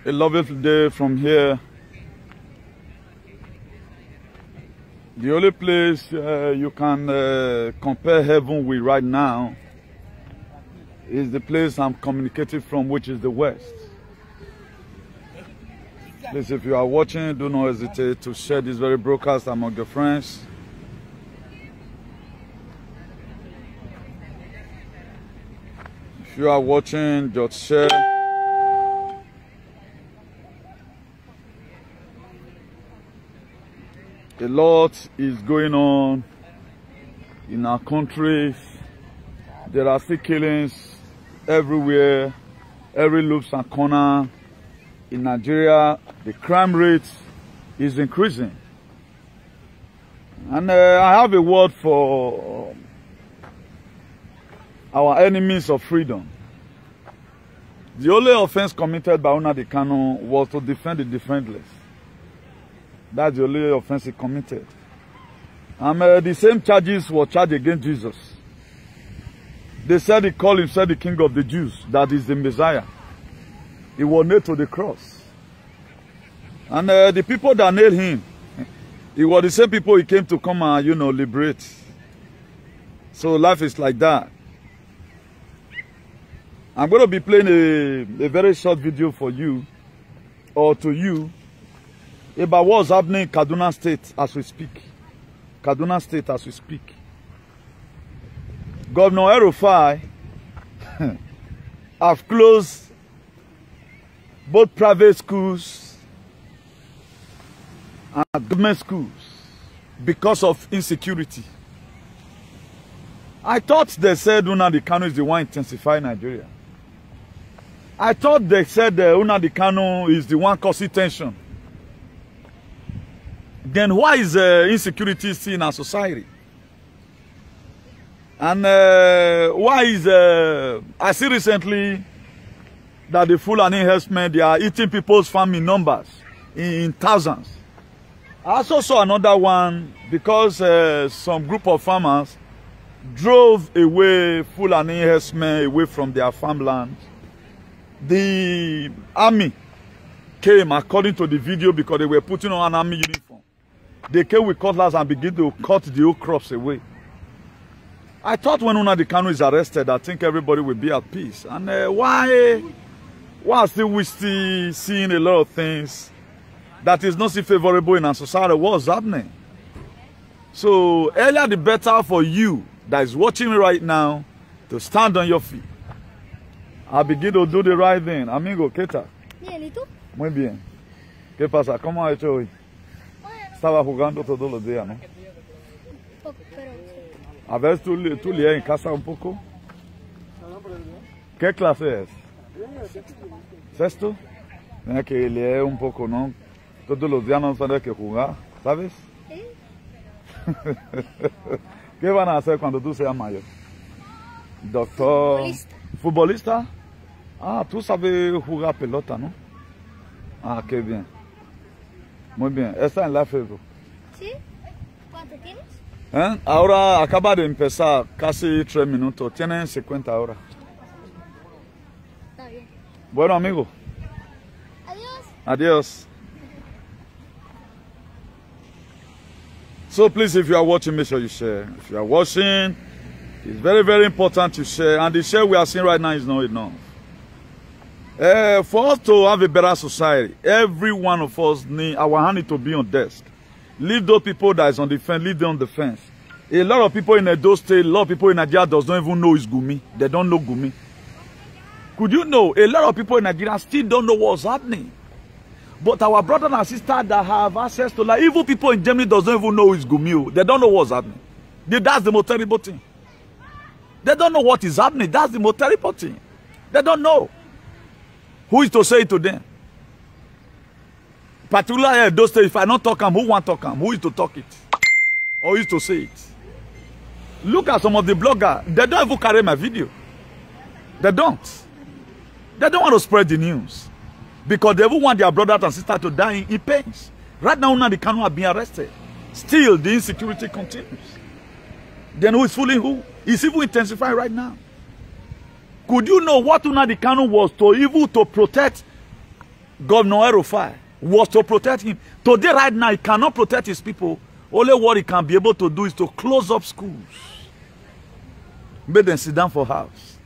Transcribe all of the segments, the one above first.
a lovely day from here. The only place you can compare heaven with right now is the place I'm communicating from, which is the West. Please, if you are watching, do not hesitate to share this very broadcast among your friends. If you are watching, just share. A lot is going on in our country. There are still killings everywhere, every loops and corner. In Nigeria, the crime rate is increasing. And I have a word for our enemies of freedom. The only offense committed by Nnamdi Kanu was to defend the defenseless. That's the only offense he committed. And the same charges were charged against Jesus. They said he called himself the King of the Jews, that is the Messiah. He was nailed to the cross. And the people that nailed him, it was the same people he came to come and, liberate. So life is like that. I'm going to be playing a very short video for you, or to you, about what's happening in Kaduna State as we speak. Kaduna State as we speak. Governor El-Rufai have closed both private schools and government schools because of insecurity. I thought they said Nnamdi Kanu is the one intensifying Nigeria. I thought they said Nnamdi Kanu is the one causing tension. Then why is insecurity still in our society? And why is I see recently that the Fulani herdsmen, they are eating people's farm in numbers, in thousands. I also saw another one because some group of farmers drove away Fulani herdsmen away from their farmland. The army came, according to the video, because they were putting on an army uniform. They came with cutlass and began to cut the old crops away. I thought when Nnamdi Kanu is arrested, I think everybody will be at peace. And why still we still seeing a lot of things that is not so favorable in our society? What's happening? So earlier the better for you that is watching me right now to stand on your feet. I begin to do the right thing. Amigo, ¿qué tal? Bien, ¿y tú? Muy bien. ¿Qué pasa? ¿Cómo has hecho hoy? Estaba jugando todos los días, ¿no? A ver, ¿tú lees en casa un poco? ¿Qué clase es? ¿Sexto? Tienes que leer un poco, ¿no? Todos los días no tienes que jugar, ¿sabes? ¿Sí? ¿Qué van a hacer cuando tú seas mayor? Doctor. Futbolista. ¿Futbolista? Ah, tú sabes jugar pelota, ¿no? Ah, qué bien. Muy bien. Está en la Facebook. ¿Sí? ¿Cuánto tienes? Ahora acaba de empezar, casi 3 minutos. Tienen 50 ahora. Está bien. Bueno, amigo. Adiós. Adios. So please, if you are watching, make sure you share. If you are watching, it's very, very important to share. And the share we are seeing right now is not enough. For us to have a better society, every one of us need our hand need to be on desk. Leave those people that is on the fence, leave them on the fence. A lot of people in Edo State, a lot of people in Nigeria don't even know it's Gumi. They don't know Gumi. Could you know, a lot of people in Nigeria still don't know what's happening. But our brothers and sisters that have access to life, even people in Germany don't even know it's Gumi. They don't know what's happening. That's the most terrible thing. They don't know what is happening. That's the most terrible thing. They don't know. Who is to say it to them? Particularly those days, if I don't talk them, who want to talk them? Who is to talk it? Or who is to say it? Look at some of the bloggers. They don't even carry my video. They don't. They don't want to spread the news. Because they even want their brothers and sisters to die in pains. Right now, Nnamdi Kanu have been arrested. Still, the insecurity continues. Then who is fooling who? It's even intensifying right now. Could you know what Nnamdi Kanu was to evil to protect Governor El-Rufai, was to protect him. Today, right now, he cannot protect his people. Only what he can be able to do is to close up schools. Make them sit down for house.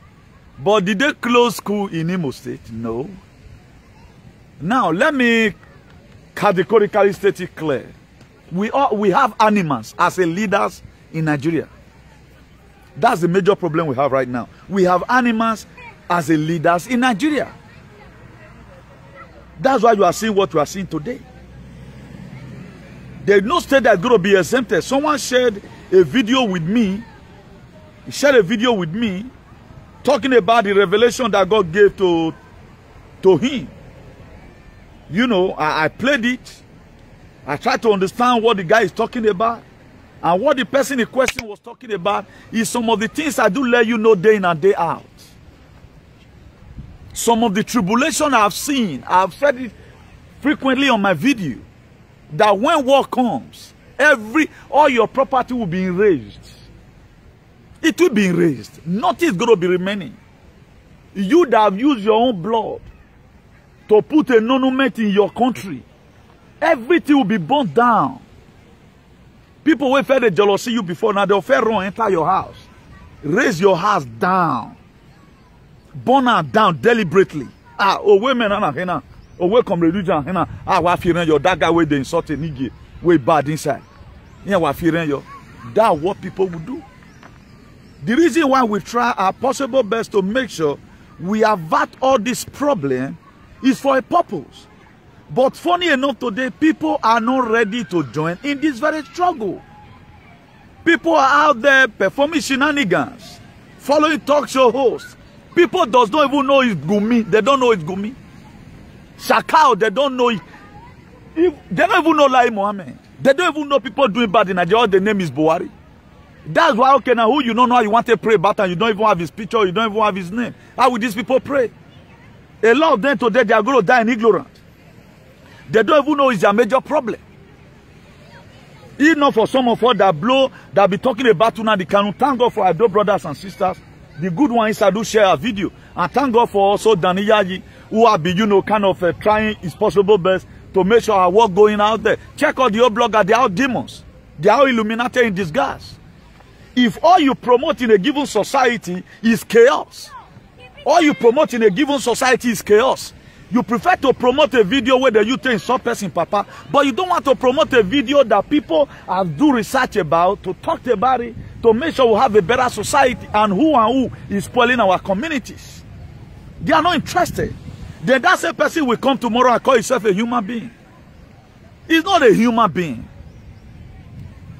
But did they close school in Imo State? No. Now, let me categorically state it clear. We have animals as a leaders in Nigeria. That's the major problem we have right now. We have animals as a leaders in Nigeria. That's why you are seeing what you are seeing today. There's no state that's going to be exempted. Someone shared a video with me. He shared a video with me talking about the revelation that God gave to him. You know, I played it. I tried to understand what the guy is talking about. And what the person in question was talking about is some of the things I do let you know day in and day out. Some of the tribulation I've seen, I've said it frequently on my video, that when war comes, all your property will be erased. It will be erased. Nothing is going to be remaining. You that have used your own blood to put a monument in your country, everything will be burnt down. People will feel the jealousy you before, now they'll fair run enter your house. Raise your house down. Burn her down deliberately. Women are come religion. Wa fearing your that guy where they insult a nigga, way bad inside. Yeah, wa fearing your. That's what people will do. The reason why we try our possible best to make sure we avert all this problem is for a purpose. But funny enough today, people are not ready to join in this very struggle. People are out there performing shenanigans, following talk show hosts. People does not even know it's Gumi. They don't know it's Gumi. Shakao, they don't know it. They don't even know Lai Mohammed. They don't even know people doing bad in Nigeria. The name is Buhari. That's why, okay, now who you don't know how you want to pray about and you don't even have his picture, you don't even have his name. How will these people pray? A lot of them today, they are going to die in ignorance. They don't even know it's a major problem. Enough for some of us that be talking about Nnamdi Kanu. Thank God for our dear brothers and sisters. The good one is I do share a video. And thank God for also Danny Yayi, who have been, you know, kind of trying his possible best to make sure our work going out there. Check out the old blogger, they are all demons. They are all Illuminati in disguise. If all you promote in a given society is chaos, all you promote in a given society is chaos, you prefer to promote a video where the youth insult person, Papa, but you don't want to promote a video that people have do research about, to talk about it, to make sure we have a better society, and who is spoiling our communities. They are not interested. Then that same person will come tomorrow and call himself a human being. He's not a human being.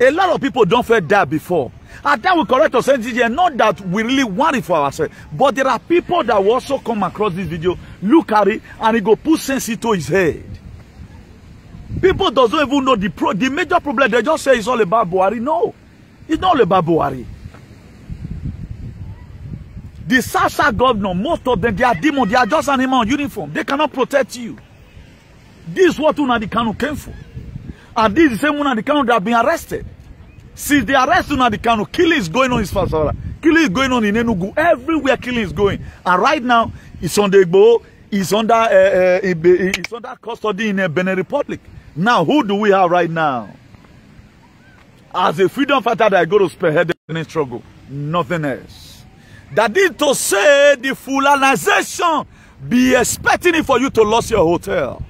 A lot of people don't feel that before. And that will correct us, not that we really want it for ourselves, but there are people that will also come across this video, look at it, and he go put sense into his head. People don't even know the major problem. They just say it's all about Buhari. No, it's not all about Buhari. The Sasa governor, most of them, they are demons. They are just animal uniform. They cannot protect you. This is what Nnamdi Kanu came for. And this is the same Nnamdi Kanu that have been arrested. Since they arrest Nnamdi Kanu, killing is going on in Fasara. Killing is going on in Enugu. Everywhere killing is going. And right now, it's on the Igbo. It's under custody in Benin Republic. Now, who do we have right now? As a freedom fighter that I go to spearhead the Benin struggle. Nothing else. That is to say, the Fulanization, be expecting it for you to lose your hotel.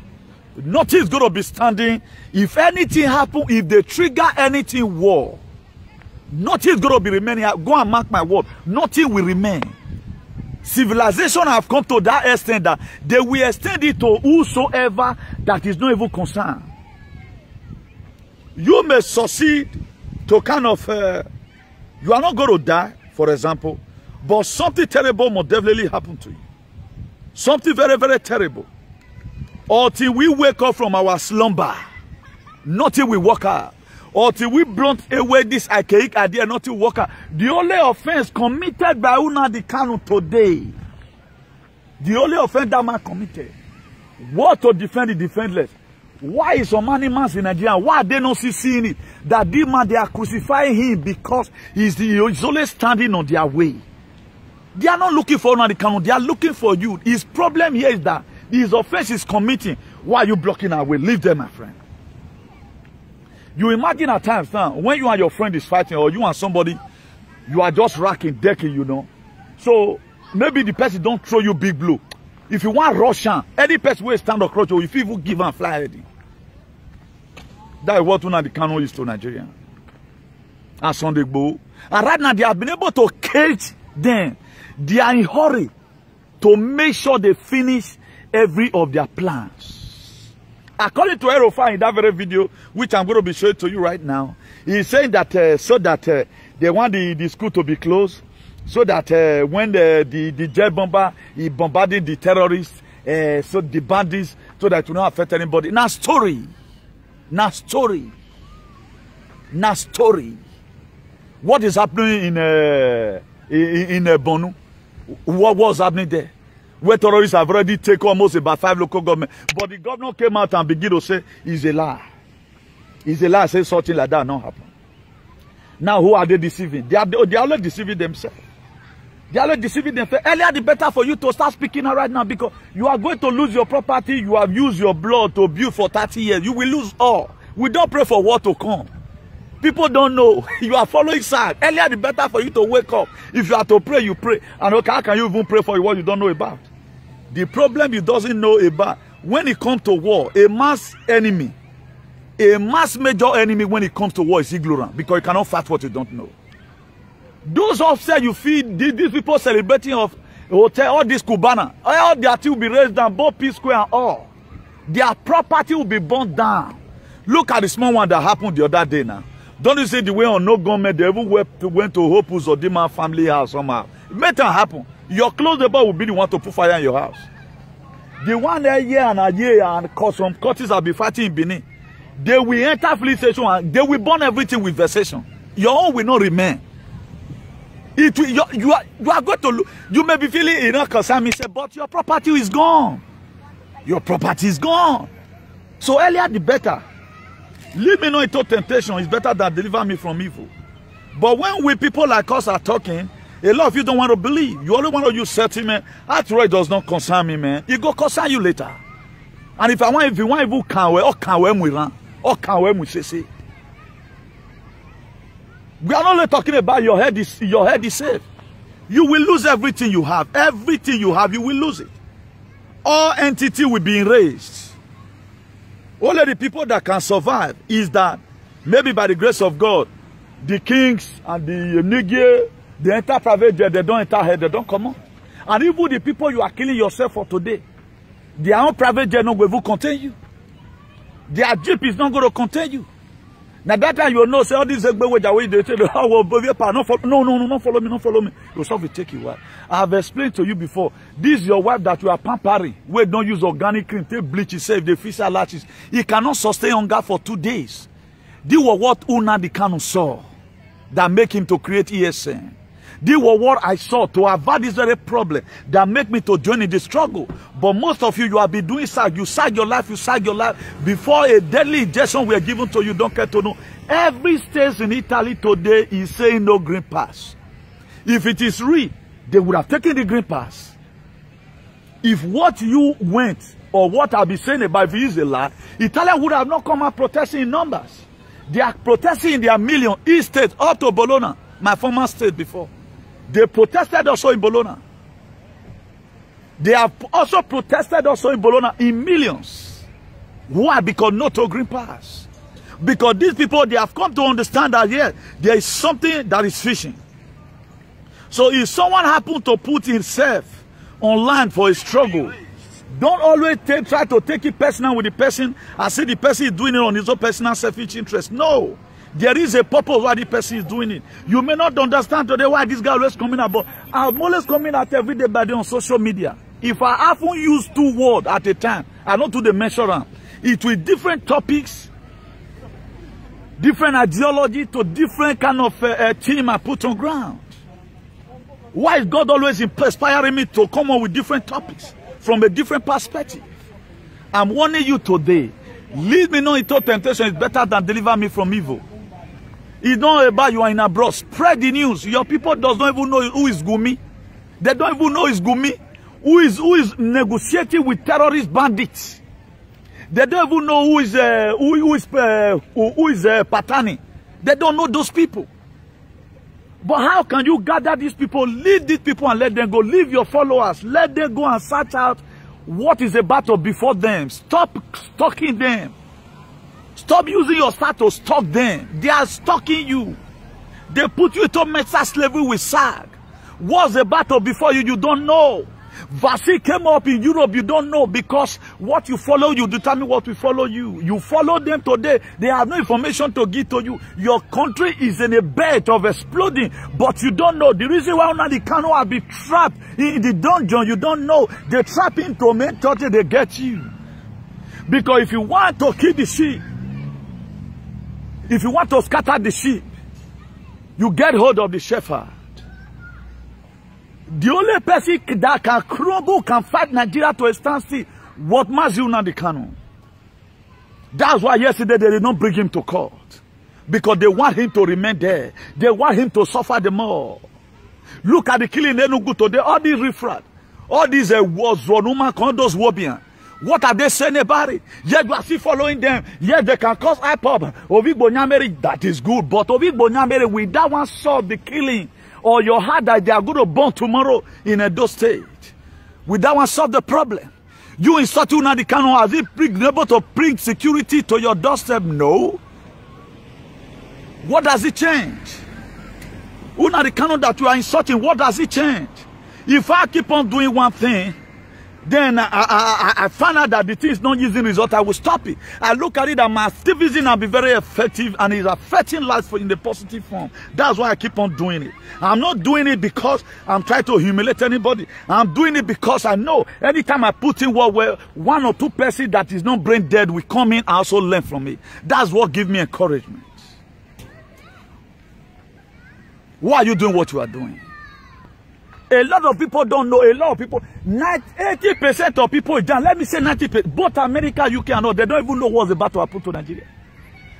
Nothing is going to be standing. If anything happens, if they trigger anything war, nothing is going to be remaining. Go and mark my word. Nothing will remain. Civilization have come to that extent that they will extend it to whosoever that is not even concerned. You may succeed to kind of, you are not going to die, for example, but something terrible will definitely happen to you. Something very, very terrible. Until we wake up from our slumber, nothing will work out. Until we blunt away this archaic idea, nothing will work out. The only offense committed by Nnamdi Kanu today, the only offense that man committed, was to defend the defenseless. Why is some animals in Nigeria? Why are they not seeing it? That this man, they are crucifying him because he's always standing on their way. They are not looking for Nnamdi Kanu, they are looking for you. His problem here is that His offense is committing. Why are you blocking our way? Leave them, my friend. You imagine at times now, when you and your friend is fighting, or you and somebody, you are just racking, decking, you know. So, maybe the person don't throw you big blow. If you want Russian, any person will stand across you, if you even give and fly ready. That is what the Kano is to Nigeria. And Sunday Igboho. And right now, they have been able to cage them. They are in a hurry to make sure they finish every of their plans. According to El-Rufai in that very video, which I'm going to be showing to you right now, he's saying that they want the school to be closed, so that when the jet bomber he bombarded the terrorists, so the bandits, so that it will not affect anybody. Now story. What is happening in Bonu? What was happening there? Where terrorists have already taken almost about 5 local governments. But the governor came out and began to say, it's a lie. It's a lie, say something like that not happen. Now, who are they deceiving? They are always deceiving themselves. They are always deceiving themselves. Earlier, the better for you to start speaking right now, because you are going to lose your property. You have used your blood to build for 30 years. You will lose all. We don't pray for what to come. People don't know. You are following signs. Earlier, the better for you to wake up. If you have to pray, you pray. And okay, how can you even pray for what you don't know about? The problem you doesn't know about, when it comes to war, a mass enemy, a mass major enemy when it comes to war is ignorant, because you cannot fight what you don't know. Those upset you feel, these people celebrating of hotel, all this Cubana, all their things will be raised down, both P Square and all. Their property will be burnt down. Look at the small one that happened the other day now. Don't you see the way on no government, they even went to Hope Uzodinma family house somehow. It made that happen. Your close neighbor will be the one to put fire in your house. The one a year and cause some curtis have been fighting in Benin. They will enter police station and they will burn everything with vexation. Your own will not remain. It will, you are going to, you may be feeling, you know, concern me, say, but your property is gone. Your property is gone. So earlier the better. Leave me not into temptation is better than deliver me from evil. But when we people like us are talking, a lot of you don't want to believe. You only want to use sentiment. After all, it does not concern me, man. It go concern you later. And if you want evil, say. We are not only talking about your head is safe. You will lose everything you have. Everything you have, you will lose it. All entity will be erased. Only the people that can survive is that maybe by the grace of God, the kings and the Niger, they enter private jet, they don't enter here, they don't come out. And even the people you are killing yourself for today, their own private jet not going to contain you. Their jeep is not going to contain you. Now that time you know, say all these way they say, oh, no, not follow me. Yourself will take you. I have explained to you before. This is your wife that you are pampering. We don't use organic cream, take bleach, save the fish latches. He cannot sustain hunger for 2 days. This was what Una the Kanu saw that make him to create ESN. This was what I saw to avoid this very problem that make me to join in the struggle. But most of you have been doing SAG. You sag your life before a deadly injection were given to you. Don't care to know. Every state in Italy today is saying no green pass. If it is real, they would have taken the green pass. If what you went or what I've been saying about if it is a lie, Italians would have not come out protesting in numbers. They are protesting in their million. East state up to Bologna, my former state before. They protested also in Bologna. They have also protested also in Bologna in millions. Why? Because no to green pass. Because these people, they have come to understand that, yeah, there is something that is fishing. So if someone happens to put himself online for a struggle, don't always try to take it personal with the person and say the person is doing it on his own personal selfish interest. No. There is a purpose why the person is doing it. You may not understand today why this guy always coming out, but I'm always coming out every day by day on social media. If I often use 2 words at a time, I don't do the measure. It will different topics, different ideology to different kind of team I put on ground. Why is God always inspiring me to come up with different topics from a different perspective? I'm warning you today. Lead me not into temptation is better than deliver me from evil. It's not about you are in abroad. Spread the news. Your people does not even know who is Gumi. They don't even know it's Gumi. who is negotiating with terrorist bandits. They don't even know who is Patani. They don't know those people. But how can you gather these people, lead these people and let them go? Leave your followers. Let them go and search out what is a battle before them. Stop stalking them. Stop using your status to stalk them. They are stalking you. They put you into mental slavery with SAG. What's the battle before you? You don't know. Vaccine came up in Europe, you don't know, because what you follow, you determine what will follow you. You follow them today, they have no information to give to you. Your country is in a bed of exploding, but you don't know. The reason why Nnamdi Kanu have been trapped in the dungeon, you don't know. They trap him to main torture, they get you. Because if you want to kill the sheep, if you want to scatter the sheep, you get hold of the shepherd. The only person that can crumble, can fight Nigeria to a standstill, what Mazi Nnamdi Kanu. That's why yesterday they did not bring him to court. Because they want him to remain there. They want him to suffer the more. Look at the killing in Enugu today. All these riffraff, all these Zonuma, Kondos, Wobian. What are they saying about it? Yet you are still following them. Yet they can cause IPOB. Ovigbo Nyamere, that is good. But Ovigbo Nyamere, with that one solve the killing, or your heart that they are going to burn tomorrow in Edo State. With that one solve the problem. You insult Nnamdi Kanu, has it been able to bring security to your doorstep? No. What does it change? Nnamdi Kanu that you are insulting, what does it change? If I keep on doing one thing, then I find out that the thing is not using result, I will stop it. I look at it and my activism will be very effective and it's affecting life in the positive form. That's why I keep on doing it. I'm not doing it because I'm trying to humiliate anybody. I'm doing it because I know anytime I put in work where one or two persons that is not brain dead will come in, I also learn from it. That's what gives me encouragement. Why are you doing what you are doing? A lot of people don't know. A lot of people, 80% of people, let me say 90%, both America, UK and all, they don't even know what's about to happen to Nigeria.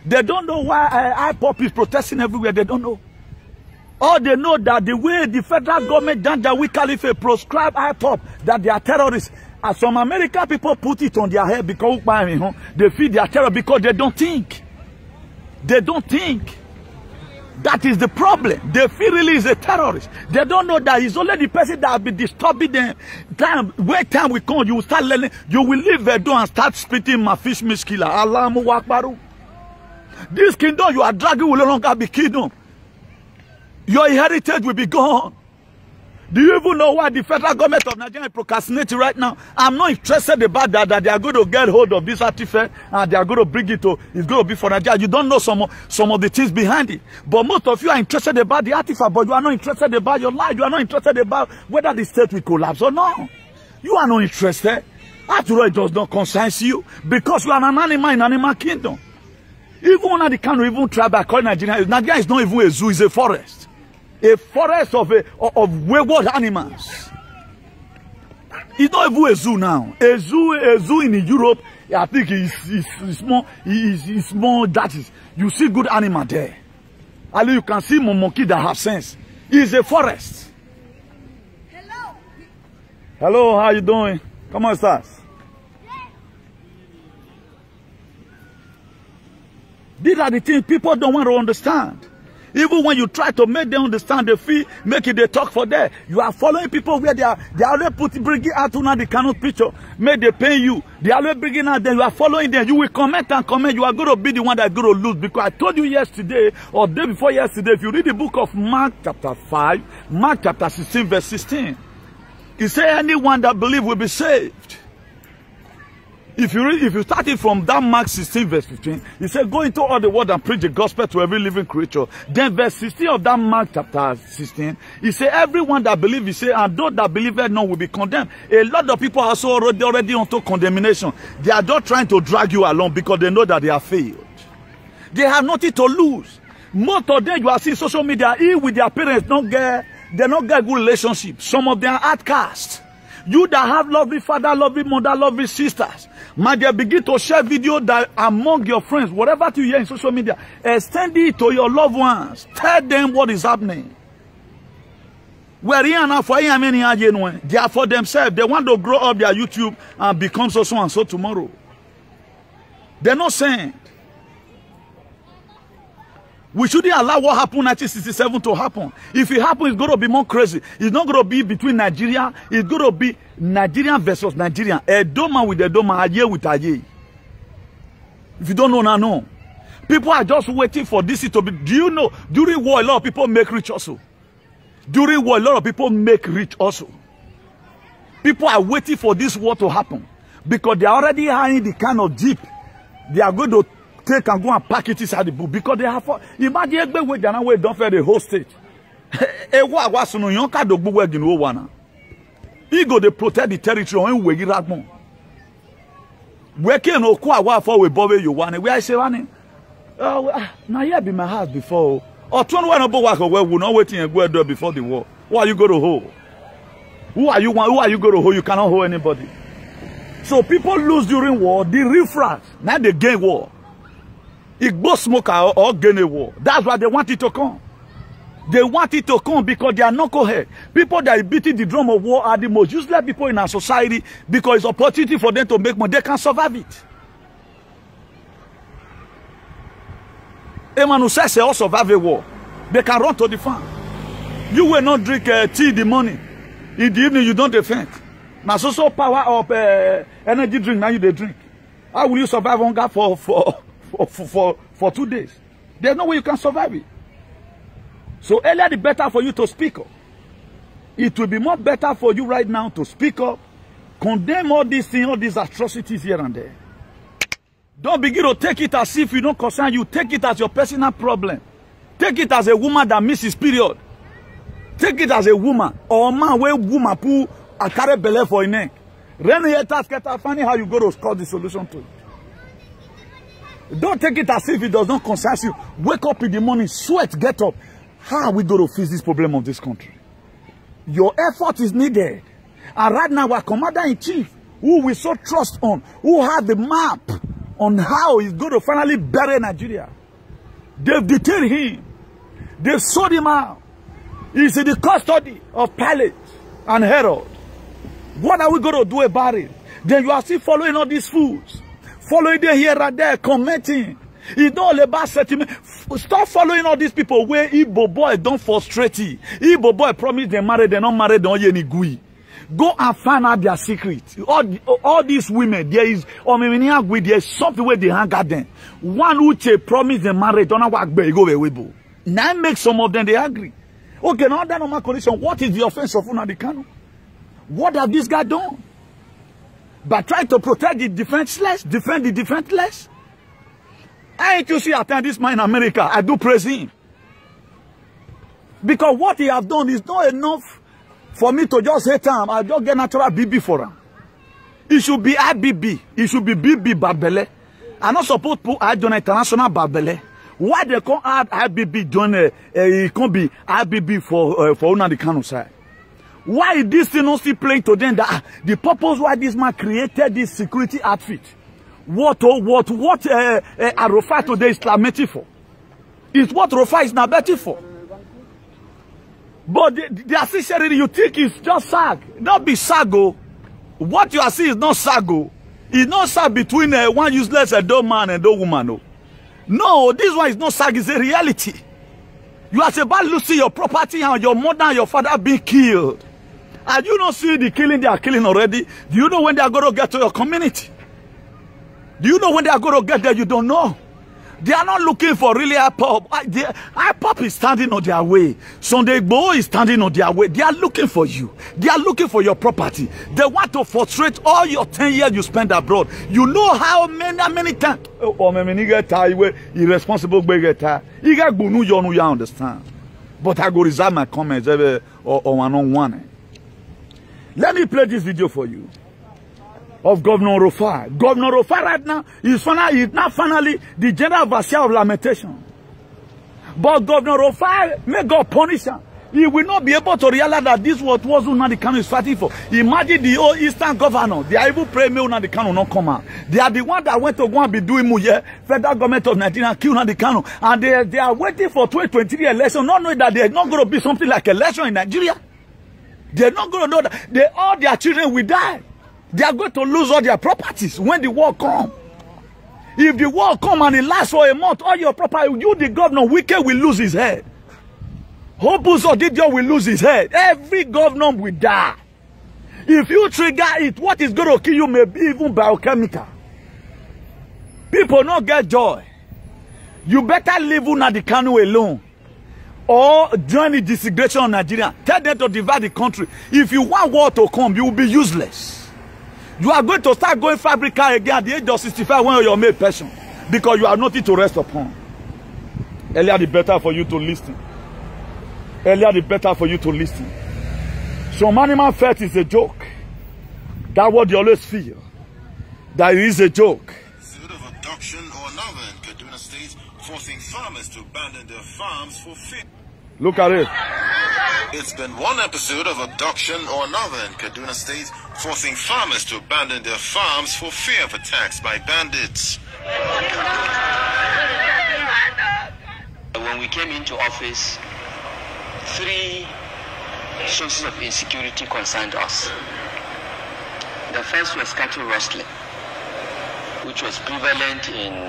They don't know why IPOB is protesting everywhere. They don't know. All they know that the way the federal government, Janjaweed Caliphate, prescribe IPOB, that they are terrorists. And some American people put it on their head because they feel they are terrorists because they don't think. They don't think. That is the problem. They feel really is a terrorist. They don't know that it's only the person that will be disturbing them. When time will come, you will start learning. You will leave Edo and start spitting my fish miskila. Allahu Akbar. This kingdom you are dragging will no longer be kingdom. Your heritage will be gone. Do you even know why the federal government of Nigeria is procrastinating right now? I'm not interested about that they are going to get hold of this artifact and they are going to bring it to, it's going to be for Nigeria. You don't know some of the things behind it. But most of you are interested about the artifact, but you are not interested about your life. You are not interested about whether the state will collapse or not. You are not interested. After all, it does not concern you because you are an animal in animal kingdom. Even when the country, even tribe, I call Nigeria is not even a zoo, it's a forest. A forest of wayward animals. It's not even a zoo now. A zoo in Europe, I think it's more that is. You see good animal there. And you can see monkey that have sense. It's a forest. Hello. Hello, how you doing? Come on, stars. These are the things people don't want to understand. Even when you try to make them understand the fee, make it they talk for them. You are following people where they always bringing out Nnamdi Kanu's picture. Make they pay you. They always bringing out them. You are following them. You will comment and comment. You are going to be the one that is going to lose. Because I told you yesterday or day before yesterday, if you read the book of Mark chapter 5, Mark chapter 16 verse 16, it says anyone that believes will be saved. If you start it from that Mark 16 verse 15, he said, go into all the world and preach the gospel to every living creature. Then verse 16 of that Mark chapter 16, he said, everyone that believes, he said, and those that believe not will be condemned. A lot of people are also already onto condemnation. They are not trying to drag you along because they know that they have failed. They have nothing to lose. Most of them you are seeing social media, with their parents, they don't get good relationships. Some of them are outcasts. You that have lovely father, lovely mother, lovely sisters, man, they begin to share video that among your friends, whatever you hear in social media, extend it to your loved ones. Tell them what is happening. Where they are for themselves. They want to grow up their YouTube and become so and so tomorrow. They're not saying. We shouldn't allow what happened in 1967 to happen. If it happens, it's going to be more crazy. It's not going to be between Nigeria. It's going to be Nigerian versus Nigerian. Edoma with Edoma, Aye with Aye. If you don't know, now know. People are just waiting for this to be. Do you know, during war, a lot of people make rich also. During war, a lot of people make rich also. People are waiting for this war to happen. Because they are already having the kind of jeep they are going to take and go and pack it inside the book. Because they have... Imagine where they don't fair the whole state. He go to protect the territory and we get that more. Where can no kwa for we bobe you want? Where I say one? Now here be my house before. Or 21 about work where we not waiting and go there before the war. Who are you going to hold? Who are you going to hold? You cannot hold anybody. So people lose during war. The refract. Now they gain war. It go smoker or gain a war. That's why they want it to come. They want it to come because they are knucklehead. People that are beating the drum of war are the most useless people in our society because it's opportunity for them to make money. They can survive it. A man who says they all survive a war. They can run to the farm. You will not drink tea in the morning. In the evening, you don't defend. Now, so power of energy drink, now you they drink. How will you survive hunger for 2 days? There's no way you can survive it. So earlier the better for you to speak up. It will be more better for you right now to speak up, condemn all these things, all these atrocities here and there. Don't begin to take it as if you don't concern you. Take it as your personal problem. Take it as a woman that misses period. Take it as a woman or a man where woman pull a carry belly for a neck. Funny how you go to score the solution to it. Don't take it as if it does not concern you. Wake up in the morning, sweat, get up. How are we going to fix this problem of this country? Your effort is needed. And right now, our commander-in-chief, who we so trust on, who has the map on how he's going to finally bury Nigeria. They've detained him. They've sold him out. He's in the custody of Pilate and Herod. What are we going to do about it? Then you are still following all these fools. Following them here and there, commenting. It's not all about settlement. Stop following all these people where Igbo boy don't frustrate you. Igbo boy promise they marry, they not marry, they don't any gui. Go and find out their secret. All these women, there is something where they hang at them. One who promise they marry, don't know what go. Now make some of them they agree. Okay, now that normal condition, what is the offense of Nnamdi Kanu? What have this guy done? But try to protect the defenseless, defend the defenseless. Ain't you see attend this man in America? I do praise him. Because what he has done is not enough for me to just hate him. I just get natural BB for him. It should be IBB. It should be BB Babele. I'm not supposed to put John International Babele. Why they can't add IBB John? It can't be IBB for Nnamdi Kanu side. Why is this thing not still playing to them that the purpose why this man created this security outfit? What Arafat today is lamenting for? It's what Rafah is lamenting for. But the accessory you think is just sag. Not be sago. What you are seeing is not sago. It's not sag between one useless adult man and adult woman. No. No, this one is not sag. It's a reality. You are about losing your property and your mother and your father being killed. And you don't see the killing they are killing already. Do you know when they are going to get to your community? Do you know when they are going to get there? You don't know. They are not looking for really IPOB. IPOB is standing on their way. Sunday Igboho is standing on their way. They are looking for you. They are looking for your property. They want to frustrate all your 10 years you spend abroad. You know how many times. Irresponsible. You understand. But I go reserve my comments on one-on-one. Let me play this video for you. Of Governor Rafah. Governor Rafah right now is now finally the general overseer of lamentation. But Governor Rafah, may God punish him. He will not be able to realize that this was what Nnamdi Kanu is fighting for. Imagine the old Eastern governor. They are even praying Nnamdi Kanu will not come out. They are the ones that went to go and be doing muye. Federal government of Nigeria kill Nnamdi Kanu. And they are waiting for 2023 election, not knowing that there is not going to be something like election in Nigeria. They're not going to know that all their children will die. They are going to lose all their properties when the war comes. If the war comes and it lasts for a month, all your property, you, the governor, Wike will lose his head. Hopus Odidio will lose his head. Every governor will die. If you trigger it, what is going to kill you may be even biochemical. People not get joy. You better leave Nnamdi Kanu alone. Or join the disintegration of Nigeria. Tell them to divide the country. If you want war to come, you will be useless. You are going to start going fabrica again at the age of 65 when you're made person. Because you have nothing to rest upon. Earlier the better for you to listen. Earlier the better for you to listen. Some animal fat is a joke. That's what they always feel. That it is a joke. Pursuit of abduction or another in Kaduna State, forcing farmers to abandon their farms for fear. Look at it. It's been one episode of abduction or another in Kaduna State, forcing farmers to abandon their farms for fear of attacks by bandits. When we came into office, 3 sources of insecurity concerned us. The first was cattle rustling, which was prevalent in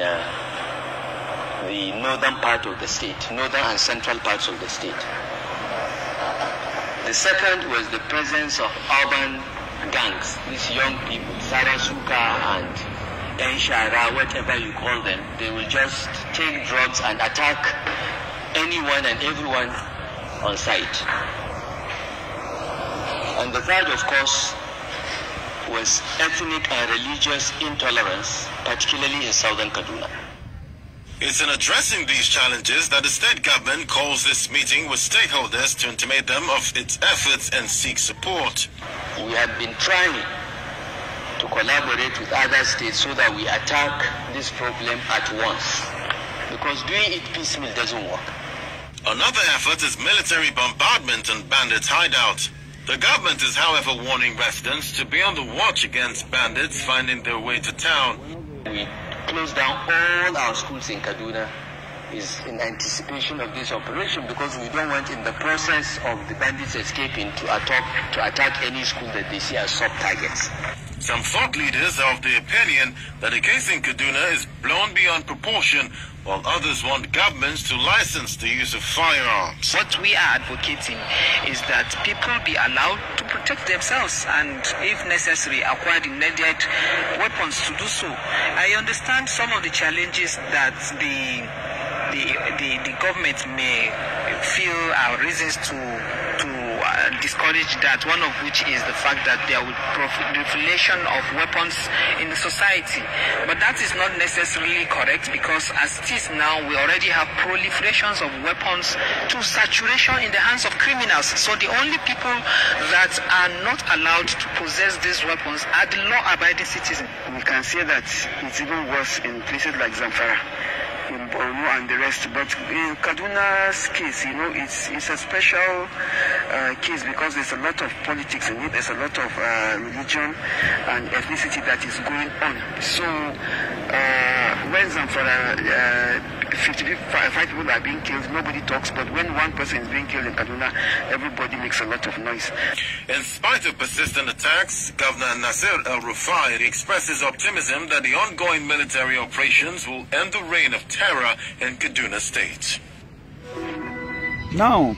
the northern part of the state, northern and central parts of the state. The second was the presence of urban gangs, these young people, Sarasuka and Enshara, whatever you call them. They will just take drugs and attack anyone and everyone on sight. And the third, of course, was ethnic and religious intolerance, particularly in southern Kaduna. It's in addressing these challenges that the state government calls this meeting with stakeholders to intimate them of its efforts and seek support. We have been trying to collaborate with other states so that we attack this problem at once, because doing it piecemeal doesn't work. Another effort is military bombardment on bandits' hideout. The government is, however, warning residents to be on the watch against bandits finding their way to town. We closed down all our schools in Kaduna is in anticipation of this operation, because we don't want, in the process of the bandits escaping, to attack any school that they see as sub-targets. Some thought leaders are of the opinion that the case in Kaduna is blown beyond proportion, while others want governments to license the use of firearms. What we are advocating is that people be allowed to protect themselves and, if necessary, acquire the needed weapons to do so. I understand some of the challenges that the government may feel are reasons to discourage that, one of which is the fact that there will proliferation of weapons in the society. But that is not necessarily correct, because as it is now, we already have proliferations of weapons to saturation in the hands of criminals. So the only people that are not allowed to possess these weapons are the law-abiding citizens. We can say that it's even worse in places like Zamfara, in Borno and the rest. But in Kaduna's case, you know, it's a special case, because there's a lot of politics in it. There's a lot of religion and ethnicity that is going on. So when Zamfara 55 people are being killed, nobody talks. But when one person is being killed in Kaduna, everybody makes a lot of noise. In spite of persistent attacks, Governor Nasir El-Rufai expresses optimism that the ongoing military operations will end the reign of terror in Kaduna State. Now,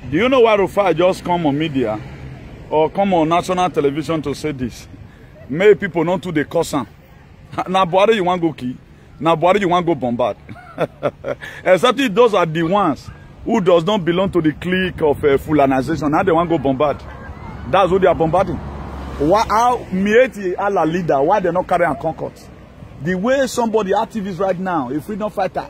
do you know why Rufai just come on media or come on national television to say this? Many people not to the caution. Now, Buhari you want go key. Now, Buhari you want go bombard. Except if those are the ones who does not belong to the clique of Fulanization. Now they want go bombard. That's who they are bombarding. Why, how Mieti are la leader? Why they not carry a Concord? The way somebody activist right now, a freedom fighter,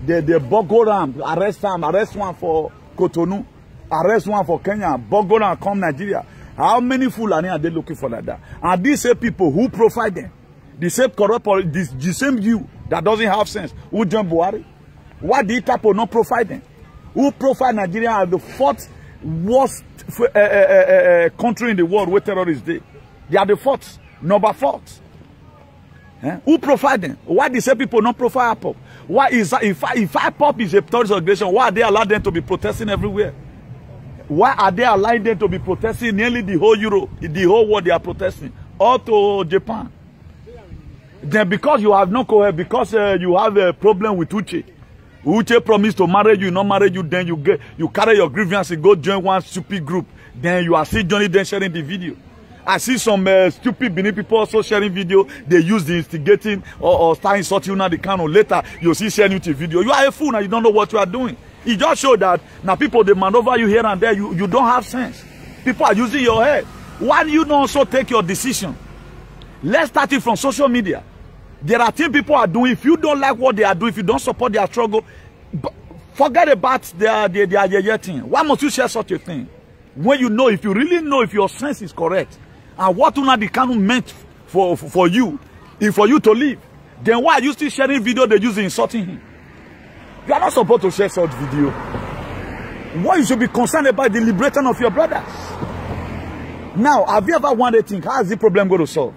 they Bogoram, arrest one for Cotonou, arrest one for Kenya, Bogoram come Nigeria. How many Fulani are they looking for like that? And these same people who provide them, the same corrupt, the same you that doesn't have sense, who join Buhari? Why did Itapo not provide them? Who provide Nigeria as the 4th worst country in the world where terrorists dey? They are the 4th, number 4th. Who provide them? Why the same people not provide IPOB? Why is if IPOB is a terrorist organization, why they allow them to be protesting everywhere? Why are they allowing them to be protesting? Nearly the whole Europe, the whole world they are protesting. All to Japan. Then because you have no coherence, because you have a problem with Uche. Uche promised to marry you, not marry you, then you carry your grievance and go join one stupid group. Then you are still joining them sharing the video. I see some stupid Benin people also sharing video. They use the instigating or start insulting you now. They can later you see sharing the video. You are a fool and you don't know what you are doing. It just shows that now people they maneuver you here and there. You don't have sense. People are using your head. Why do you not also take your decision? Let's start it from social media. There are things people are doing. If you don't like what they are doing, if you don't support their struggle, forget about their thing. Why must you share such a thing? When you know, if you really know if your sense is correct, and what the canon meant for you, is for you to live, then why are you still sharing video they use insulting him? You are not supposed to share such video. What you should be concerned about the liberation of your brothers. Now, have you ever wanted to think, how is the problem going to solve?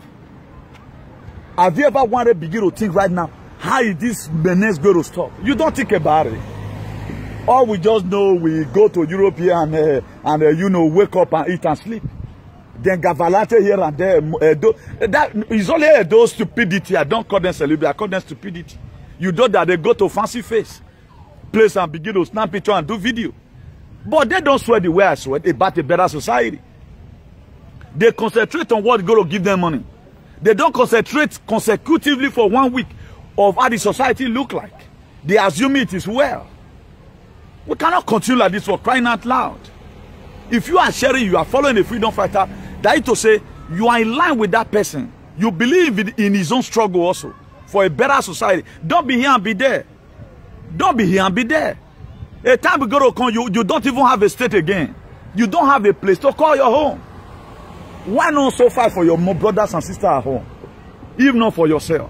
Have you ever wanted to begin to think right now, how is this menace going to stop? You don't think about it. All we just know, we go to Europe here and you know, wake up and eat and sleep. Then Gavalante here and there. That is only those stupidity. I don't call them celebrity, I call them stupidity. You know that they go to fancy face place and begin to snap picture and do video. But they don't sweat the way I sweat about a better society. They concentrate on what's going to give them money. They don't concentrate consecutively for 1 week of how the society look like. They assume it is well. We cannot continue like this for crying out loud. If you are sharing, you are following a freedom fighter, that is to say, you are in line with that person. You believe in his own struggle also for a better society. Don't be here and be there. Don't be here and be there. A time we go to come, you don't even have a state again. You don't have a place to call your home. Why not so fight for your brothers and sisters at home? If not for yourself.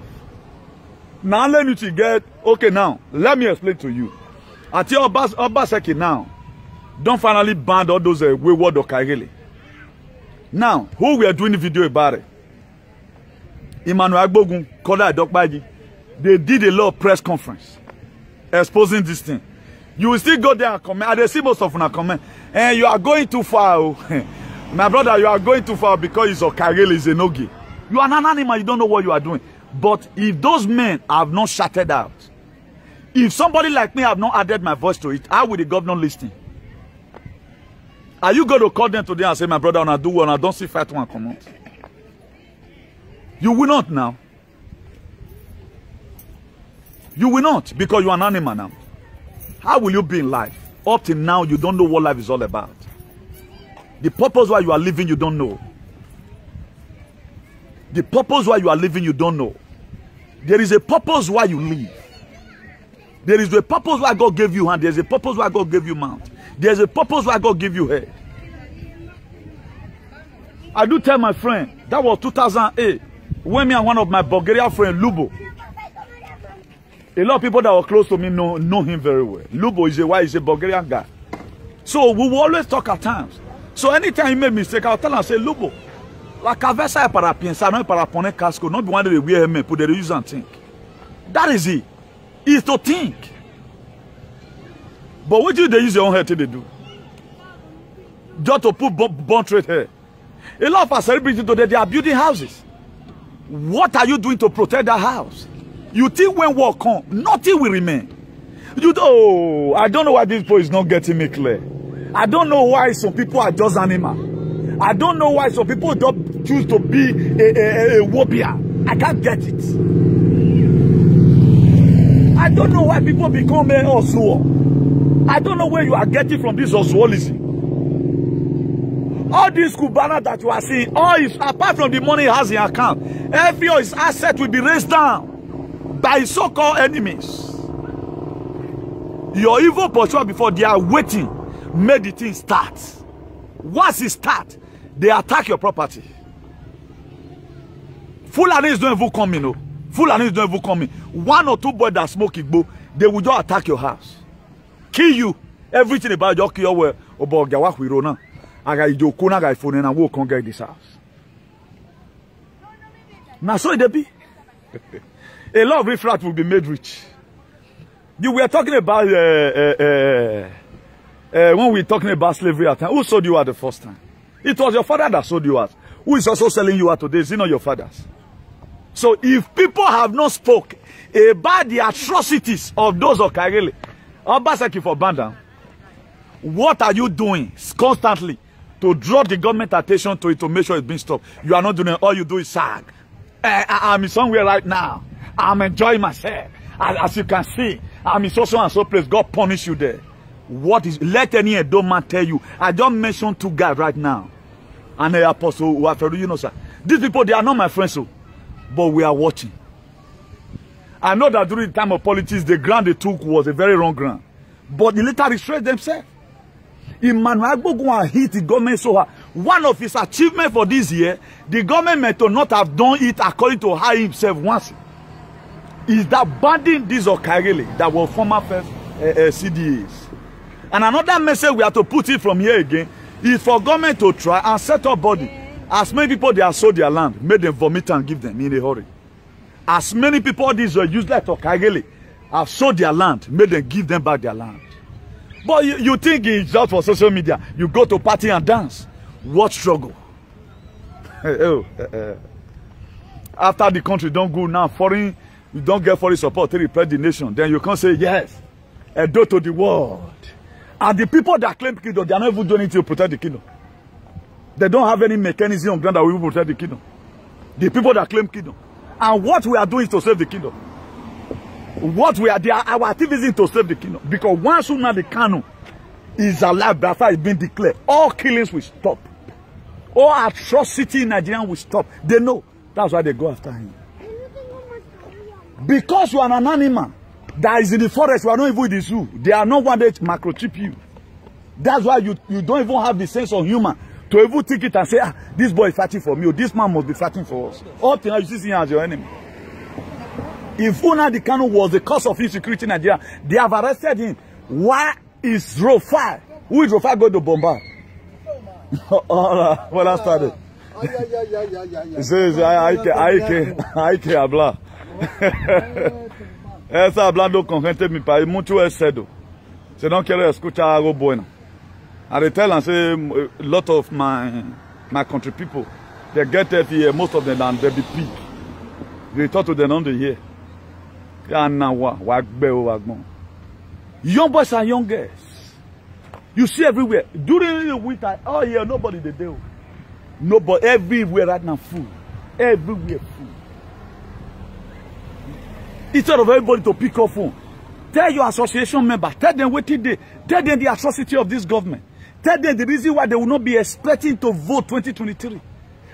Now let me to get, okay now, let me explain to you. At your Obaseki now, don't finally ban all those wayward Okagele. Now, who we are doing the video about it? Emmanuel Agbogun, Kola Adokbaji. They did a lot of press conference exposing this thing. You will still go there and comment. And they see most of them comment. And you are going too far. My brother, you are going too far because it's Okagele, is a no-gi. You are an animal, you don't know what you are doing. But if those men have not shouted out, if somebody like me have not added my voice to it, how will the governor listen? Are you going to call them today and say, my brother, when I do one, I don't see fight one come out? You will not now. You will not, because you are an animal now. How will you be in life? Up till now, you don't know what life is all about. The purpose why you are living, you don't know. The purpose why you are living, you don't know. There is a purpose why you live. There is a purpose why God gave you hand. There is a purpose why God gave you mouth. There is a purpose why God gave you head. I do tell my friend, that was 2008, when me and one of my Bulgarian friends, Lubo. A lot of people that were close to me know him very well. Lubo is a Bulgarian guy. So we will always talk at times. So anytime he made mistake, I'll tell him, say, Lubo, la cabeça é para pensar, não é para poner casco, not be one day we wear helmet, put the use and think. That is it. It's to think. But what do they use your own head till they do? Just to put bond trade here. A lot of our celebrities today, they are building houses. What are you doing to protect that house? You think when war comes, nothing will remain. Oh, I don't know why this boy is not getting me clear. I don't know why some people are just animal. I don't know why some people don't choose to be a warrior. I can't get it. I don't know why people become a Osuo. I don't know where you are getting from this Osuolism. All these Cubana that you are seeing, all is apart from the money he has in account, every of his asset will be raised down by so-called enemies. Your evil pursuer before they are waiting, make the thing start. Once it starts, they attack your property. Fulanis don't even come in, no. Fulanis don't even come in. One or two boys that smoke igbo, they will just attack your house, kill you. Everything about your kill your about Gawahirona. I got your corner guy phone and I will conquer this house. Now so it be. A lot of riffraff will be made rich. You were talking about when we're talking about slavery at time, who sold you out the first time? It was your father that sold you out. Who is also selling you out today? Is it not your fathers? So if people have not spoke about the atrocities of those of Karele, Obaseki for Banda, what are you doing constantly to draw the government attention to it to make sure it's being stopped? You are not doing it. All you do is sag. I'm somewhere right now. I'm enjoying myself. As you can see, I'm in so and so place. God punish you there. What is, let any Edo man tell you. I just mentioned 2 guys right now. And the apostle who are, you know, sir. These people, they are not my friends, so, but we are watching. I know that during the time of politics, the ground they took was a very wrong ground. But they later restrained themselves. Emmanuel Gbagbo hit the government so hard. One of his achievements for this year, the government may not have done it according to how he himself wants it. Is that banning these Okarele that were former first CDAs. And another message we have to put it from here again is for government to try and set up body. As many people they have sold their land, made them vomit and give them in a hurry. As many people these were useless Okarele have sold their land, made them give them back their land. But you think it's just for social media. You go to party and dance. What struggle? After the country don't go now, foreign, you don't get foreign support to repress the nation. Then you can't say yes. Edo to the world. And the people that claim kingdom, they are not even doing anything to protect the kingdom. They don't have any mechanism on ground that will protect the kingdom. The people that claim kingdom. And what we are doing is to save the kingdom. What we are doing, our activism to save the kingdom. Because once soon as the Kanu is alive, after it's been declared, all killings will stop. All atrocity in Nigeria will stop. They know. That's why they go after him. Because you are an animal that is in the forest, you are not even in the zoo. They are not one day to microchip you. That's why you don't even have the sense of humor to even take it and say, ah, this boy is fighting for me, or this man must be fighting for us. All things you see him as your enemy. If Nnamdi Kanu was the cause of insecurity in Nigeria, they have arrested him. Why is Rufai? Who is Rufai going to bombard? Well, I started. He says, I can hablar. Essa hablando con gente mi país mucho es cedo. Se no quiero escuchar algo bueno. And they tell and say a lot of my country people, they get it here, most of them, and they be pig. They talk to them on the year. Young boys and young girls. You see everywhere. During the winter, oh yeah, nobody they do. Nobody, everywhere right now, food. Everywhere, food. Instead of everybody to pick up phone, tell your association member, tell them what they did, tell them the atrocity of this government, tell them the reason why they will not be expecting to vote 2023.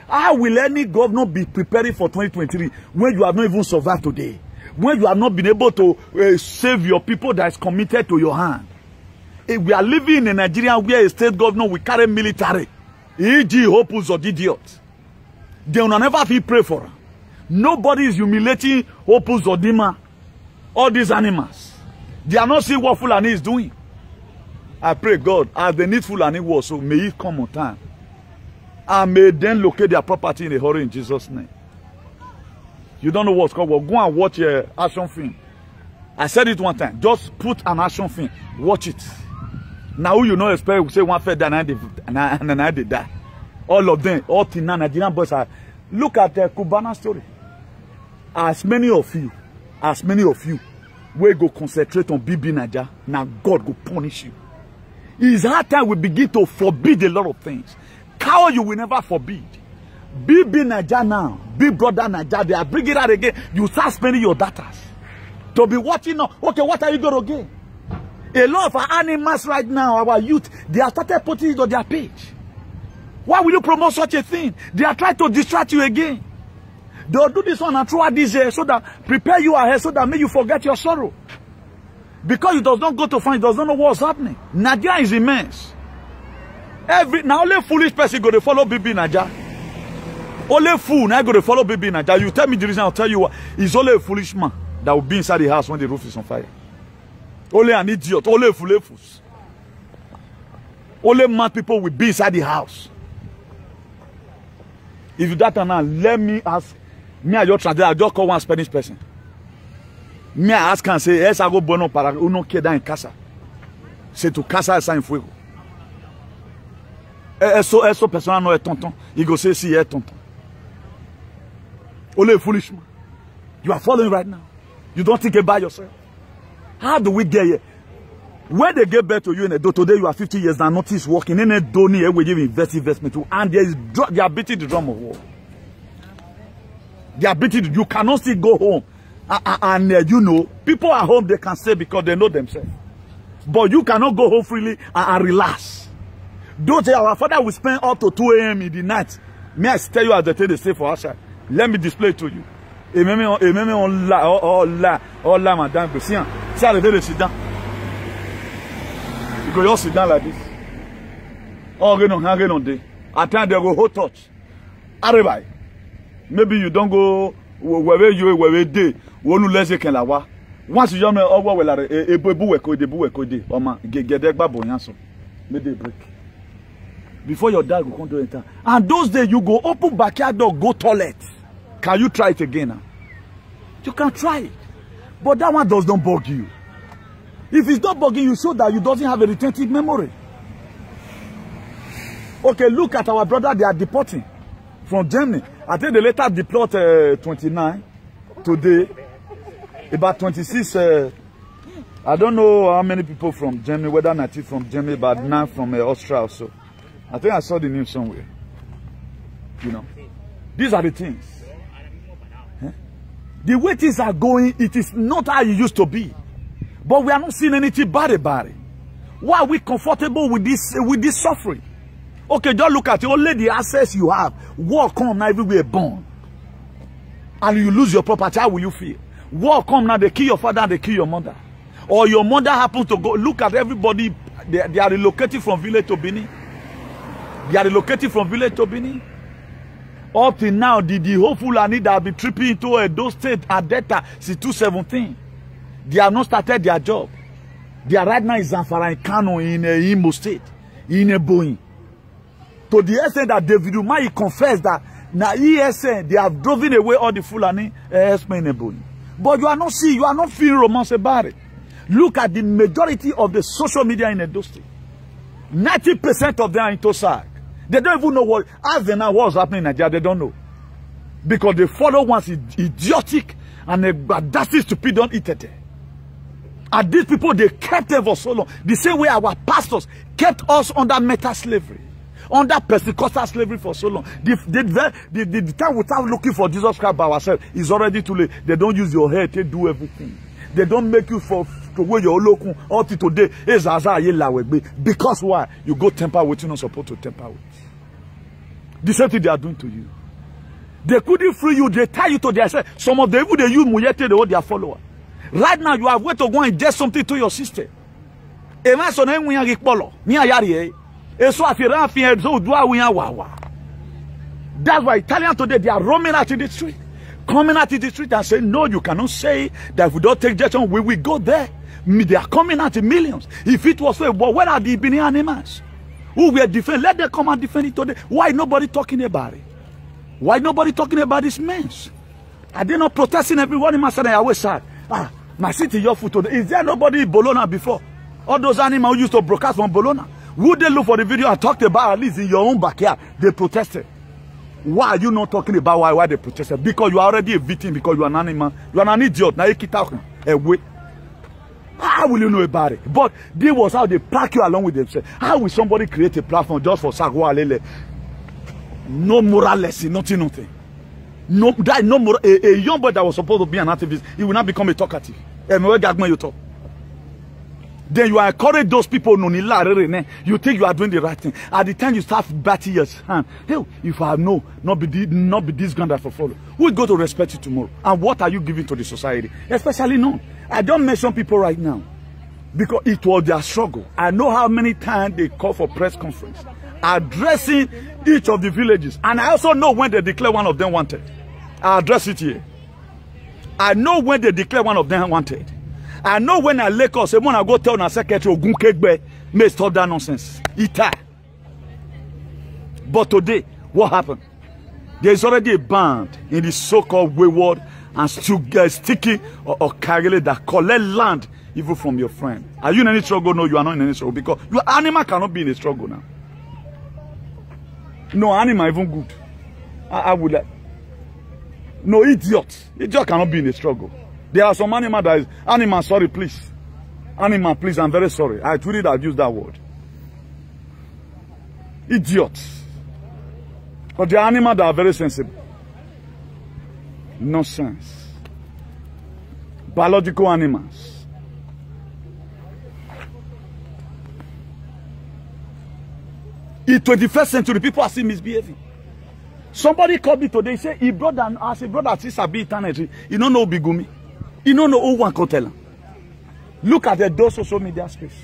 How will any governor be preparing for 2023 when you have not even survived today? When you have not been able to save your people that is committed to your hand? We are living in Nigeria where a state governor will carry military. E.g. Hopus or idiots. They will never feel pray for her. Nobody is humiliating Hopus or Dima. All these animals. They are not seeing what Fulani is doing. I pray God, as they need Fulani war, so may it come on time. And may then locate their property in a hurry in Jesus' name. You don't know what's called. Well, go and watch an action film. I said it one time. Just put an action film. Watch it. Now you know expect say one fed and they die. All of them, all the Nigerian boys are. Look at the Cubana story. As many of you will go concentrate on BB Naija, now God will punish you. It's hard time we begin to forbid a lot of things. Cow you will never forbid. BB Naija now, Big Brother Naija, they are bringing out again. You start spending your data to be watching now. Okay, what are you going to gain? A lot of our animals right now, our youth, they have started putting it on their page. Why will you promote such a thing? They are trying to distract you again. They'll do this one and throughout this year so that prepare you ahead so that make you forget your sorrow. Because it does not go to find, it does not know what's happening. Nigeria is immense. Now only foolish person go to follow BB Naija. Only fool now go to follow BB Naija. You tell me the reason, I'll tell you what. It's only a foolish man that will be inside the house when the roof is on fire. Only an idiot, only a fool. Only mad people will be inside the house. If you that now, let me ask. Me I just translate, I just call one Spanish person. Me I ask and say, yes, I go bueno para uno queda en casa. c'est to casa esa en fuego. Eso persona no es tonton. You go say si es tonton. Only foolish man. You are following right now. You don't think about yourself. How do we get here? When they get back to you in a today you are 50 years now, notice working in a donny we give investment to, and they are beating the drum of war. They are beating. You cannot still go home, and you know people at home they can say because they know themselves, but you cannot go home freely and relax. Don't tell our father will spend up to 2 a.m. in the night. May I tell you as the thing they say for us? Let me display it to you. Et même on l'a, madame, c'est arrivé de sit down. You go just sit down like this. Oh, hang on day. At time they go whole touch. Arrive. Maybe you don't go wherever you day. Wonu lese ken lawa. Once you know owo we la ebu we ko de. Oma gede gba boyan so. Make they break. Before your dad will come to enter. And those days you go open backyard door, go toilet. Can you try it again now? You can try it. But that one does not bug you. If it's not bugging you, show that you doesn't have a retentive memory. Okay, look at our brother, they are deporting from Germany. I think they later deployed 29 today. About 26, I don't know how many people from Germany, whether native from Germany, but now from Austria also. I think I saw the news somewhere. You know, these are the things. The way things are going, it is not how it used to be. But we are not seeing anything bad about it. Why are we comfortable with this suffering? Okay, just look at it. Only the access you have. War come now everywhere born. And you lose your property, how will you feel? War come now, they kill your father and they kill your mother. Or your mother happens to go. Look at everybody. They are relocated from village to Benin. They are relocated from village to Benin. Up till now, the whole Fulani that have been tripping into those states at data since 2017. They have not started their job. They are right now in Zamfara, in Kano, in Imo State, in Ebonyi. To the extent that David Umahi confessed that now ESN, they have driven away all the Fulani herdsmen in Ebonyi. But you are not seeing, you are not feeling romance about it. Look at the majority of the social media in Edo State. 90% of them are into SAG. They don't even know what, as they know what's happening in Nigeria, they don't know. Because they follow one's idiotic and audacity stupid don't eat it. And these people, they kept them for so long. The same way our pastors kept us under meta slavery, under Pentecostal slavery for so long. The time we start looking for Jesus Christ by ourselves is already too late. They don't use your head to do everything. They don't make you for to where you're looking until today. Because why? You go temper with you're not supposed to temper with. The same thing they are doing to you. They couldn't free you. They tie you to their side. Some of them, they use Muyete, they hold their followers. Right now, you have way to go and inject something to your system. That's why Italians today, they are roaming out in the street. Coming out in the street and saying, no, you cannot say that if we don't take injection, we will go there. They are coming out in millions. If it was so, but where are the Benin animals? Who were defend? Let them come and defend it today. Why nobody talking about it? Why nobody talking about this mess? Are they not protesting everyone in my side? I always said, my city, your food today. Is there nobody in Bologna before? All those animals who used to broadcast from Bologna. Would they look for the video and talk about at least in your own backyard? They protested. Why are you not talking about why they protested? Because you are already a victim, because you are an animal. You are an idiot. Now you keep talking. How will you know about it? But this was how they pack you along with themselves. How will somebody create a platform just for Sagwa Alele? No moral lesson, nothing. No, that no moral. A young boy that was supposed to be an activist, he will not become a talkative. You talk. Then you encourage those people. You think you are doing the right thing. At the time you start batting your hand, hey, if I know, not be this gun that for follow, who will go to respect you tomorrow? And what are you giving to the society? Especially none. I don't mention people right now because it was their struggle. I know how many times they call for press conference addressing each of the villages, and I also know when they declare one of them wanted. I address it here. I know when they declare one of them wanted. I know when I Lagos, when I go tell my secretary, Ogunkegbe, may stop that nonsense. But today, what happened? There is already a band in the so-called wayward and sticky or Kagele that collect land even from your friend. Are you in any struggle? No, you are not in any struggle because your animal cannot be in a struggle now. No animal even good. I would like. No idiot. Idiot cannot be in a struggle. There are some animal that is animal. Sorry, please. Animal, please. I'm very sorry. I tweeted. I've used that word. Idiot. But there are animals that are very sensible. Nonsense. Biological animals. In 21st century, people are still misbehaving. Somebody called me today, say, he brother, I say, brother, sister, be eternity. You don't know Bigumi. You don't know who one can tell him. Look at those social media space.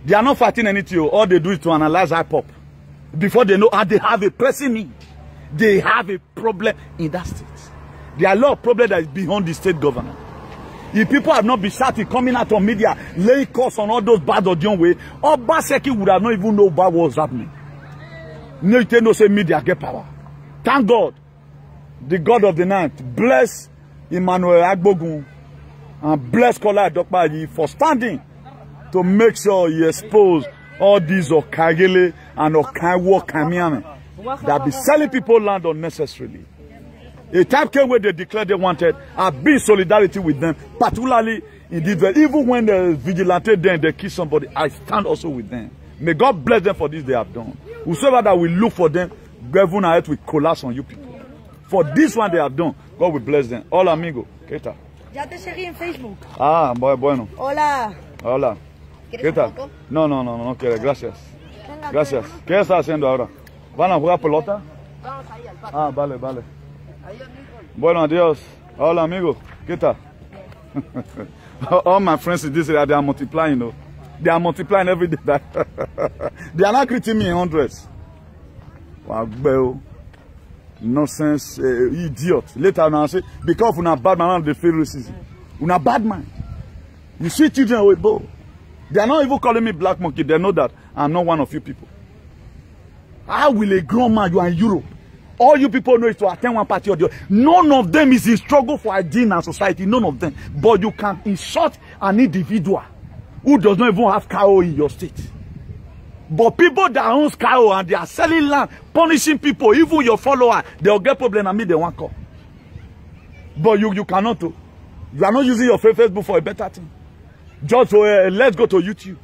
They are not fighting anything. All they do is to analyze hip hop. Before they know, and they have a pressing need. They have a problem in that state. There are a lot of problems that is beyond the state government. If people have not been shouting, coming out on media, laying calls on all those bad audio way, Obaseki would have not even known what was happening. No, you no say media get power. Thank God, the God of the night, bless Emmanuel Agbogun and bless Kola Adokpayi for standing to make sure he expose all these Okagele and Okaiwo Kamiame that be selling people land unnecessarily. A time came where they declared they wanted, I've been in solidarity with them, particularly in this, even when the vigilante then they kill somebody, I stand also with them. May God bless them for this they have done. Whosoever that will look for them, Heaven and earth will collapse on you people. For this one they have done, God will bless them. Hola, amigo. ¿Qué tal? Ya te seguí en Facebook. Ah, bueno. Hola. Hola. ¿Qué tal? No quiere. Gracias. Venga, Gracias. ¿Qué está haciendo ahora? ¿Van a jugar pelota? Vamos ahí al parque. Ah, vale. Adiós, amigo. Bueno, adiós. Hola, amigo. ¿Qué tal? All my friends in this area, they are multiplying, though. They are multiplying every day. They are not greeting me in hundreds. Wow, nonsense, idiot. Later now I say, because una bad man, they feel racism. Una bad man. You see children with bow. They are not even calling me black monkey. They know that I'm not one of you people. How will a grown man, you are in Europe? All you people know is to attend one party or the other. None of them is in struggle for hygiene and society. None of them. But you can insult an individual who does not even have cow in your state. But people that own cow and they are selling land, punishing people, even your follower, they'll get problem and me they won't call. But you cannot do. You are not using your Facebook for a better thing. Just let's go to YouTube.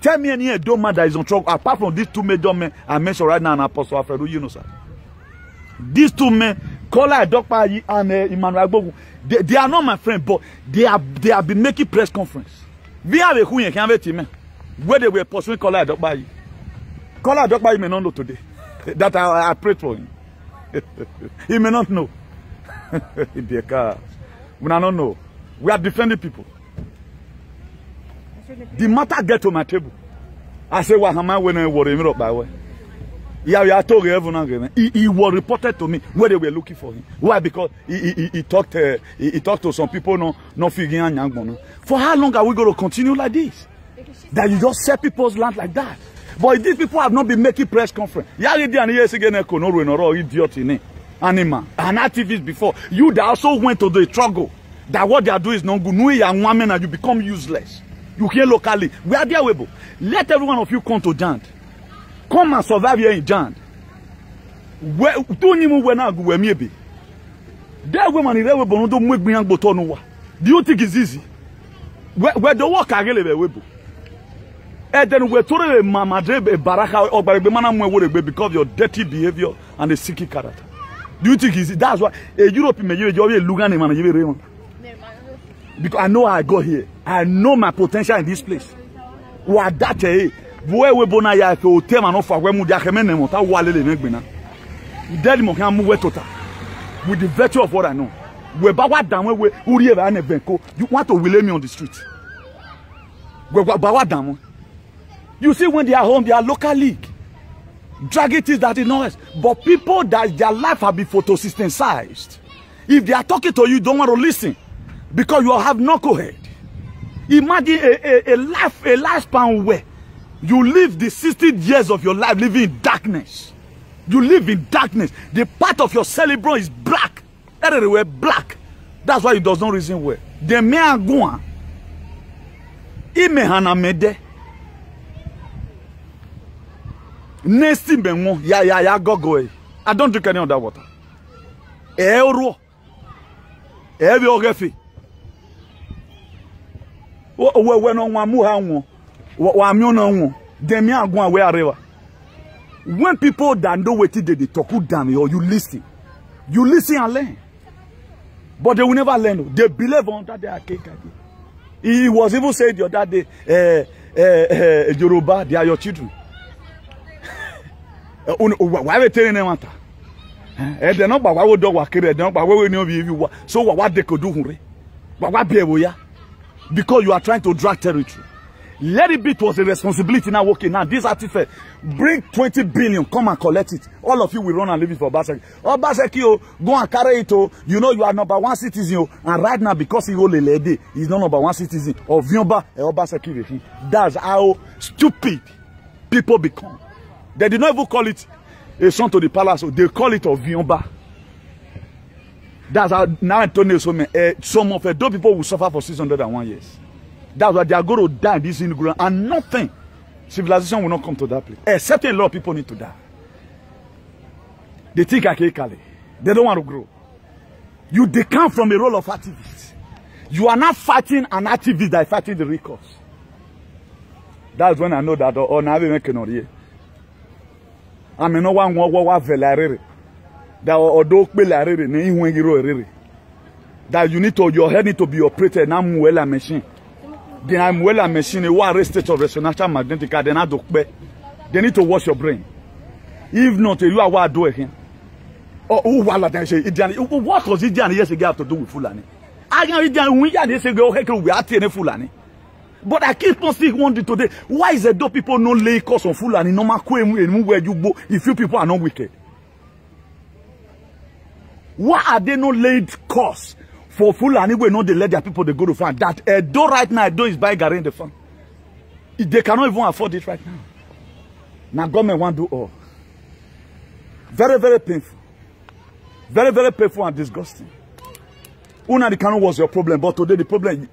Tell me any Edo man that is on trouble, apart from these two major men I mentioned right now and Apostle Alfredo, you know, sir. These two men, Kola Adokpayi and Emmanuel Agbogun, they are not my friend, but they have been making press conference. We have a who can have a where they were pursuing Kola Adokpayi. Kola Adokpayi may not know today that I prayed for him. He may not know. We don't know. We are defending people. The matter get to my table. I say, "What am I when I worry me up by way?" He was reported to me where they were looking for him. Why? Because he talked to some people no figuring. For how long are we going to continue like this? That you just sell people's land like that? But these people have not been making press conference. Idiot in animal an activist before. You that also went to the struggle. That what they are doing is not good. And you become useless. You hear locally. We are there, Webo. Let every one of you come to Jand. Come and survive here in Jand. Do you think it's easy? Where the work are really Webo. And then we're totally baraka because of your dirty behavior and the sicky character. Do you think it's easy? That's why a European man. Because I know how I got here. I know my potential in this place. What that eh? Where we bona ya ke hotel man offer we mu dia ke men mo ta wale le negbina. Dead mo kan mu we total. With the virtue of what I know. We ba wa dan we uri e ba na benko. You want to relay me on the street. We ba wa dan. You see when they are home, they are local league. Drag it is that is noise. But people that their life have been photosynthesized. If they are talking to you, don't want to listen. Because you have knucklehead. Imagine a lifespan where you live the 60 years of your life living in darkness. You live in darkness. The part of your cerebrum is black. Everywhere black. That's why it does not reason well. The mere go Ime hana mede. Nesti benwo ya gogo. I don't drink any of that water. Euro. Ebi ogefi. We no wa mu ha won. Wa mi no won. Dem ya agun awe arewa. When people that know what they talk down or you listen and learn. But they will never learn. They believe on that they are cake. He was even said the other day, Yoruba, they are your children. Why are telling them that? They're not about what dog work, they're not about what we know you. So what they could do, what be because you are trying to drag territory. Let it be, it was a responsibility now working. Now this artifact, bring 20 billion, come and collect it. All of you will run and leave it for Obaseki. Obaseki, go and carry it. You know you are number one citizen. And right now, because he hold a lady, he's not number one citizen of Vyomba and Obaseki. That's how stupid people become. They did not even call it a son to the palace. They call it of Vyomba. That's how now Antonio some of those people will suffer for 601 years. That's why they are going to die in this ground, and nothing. Civilization will not come to that place. Except a lot of people need to die. They think archaically. They don't want to grow. You decamp from a role of activist. You are not fighting an activist that is fighting the recourse. That's when I know that or now we make it. I mean, no one will velarere. That or do pelarere. That you need to, your head need to be operated now well a machine. Then I'm well a machine, one state of resonance magnetic, then I do. They need to wash your brain. If not, you are what do again. Oh, what was it years ago to do with Fulani? I can't we are this ago, we are telling Fulani. But I keep on still wondering today, why is it that people no lay cost on Fulani, no matter where you go, if you people are not wicked? Why are they not laid costs? For Fulani, we know they let their people they go to farm. That Edo right now, Edo is buying Gary in the farm. They cannot even afford it right now. Now government want to do all. Very, very painful. Very, very painful and disgusting. Una the Kanu was your problem, but today the problem,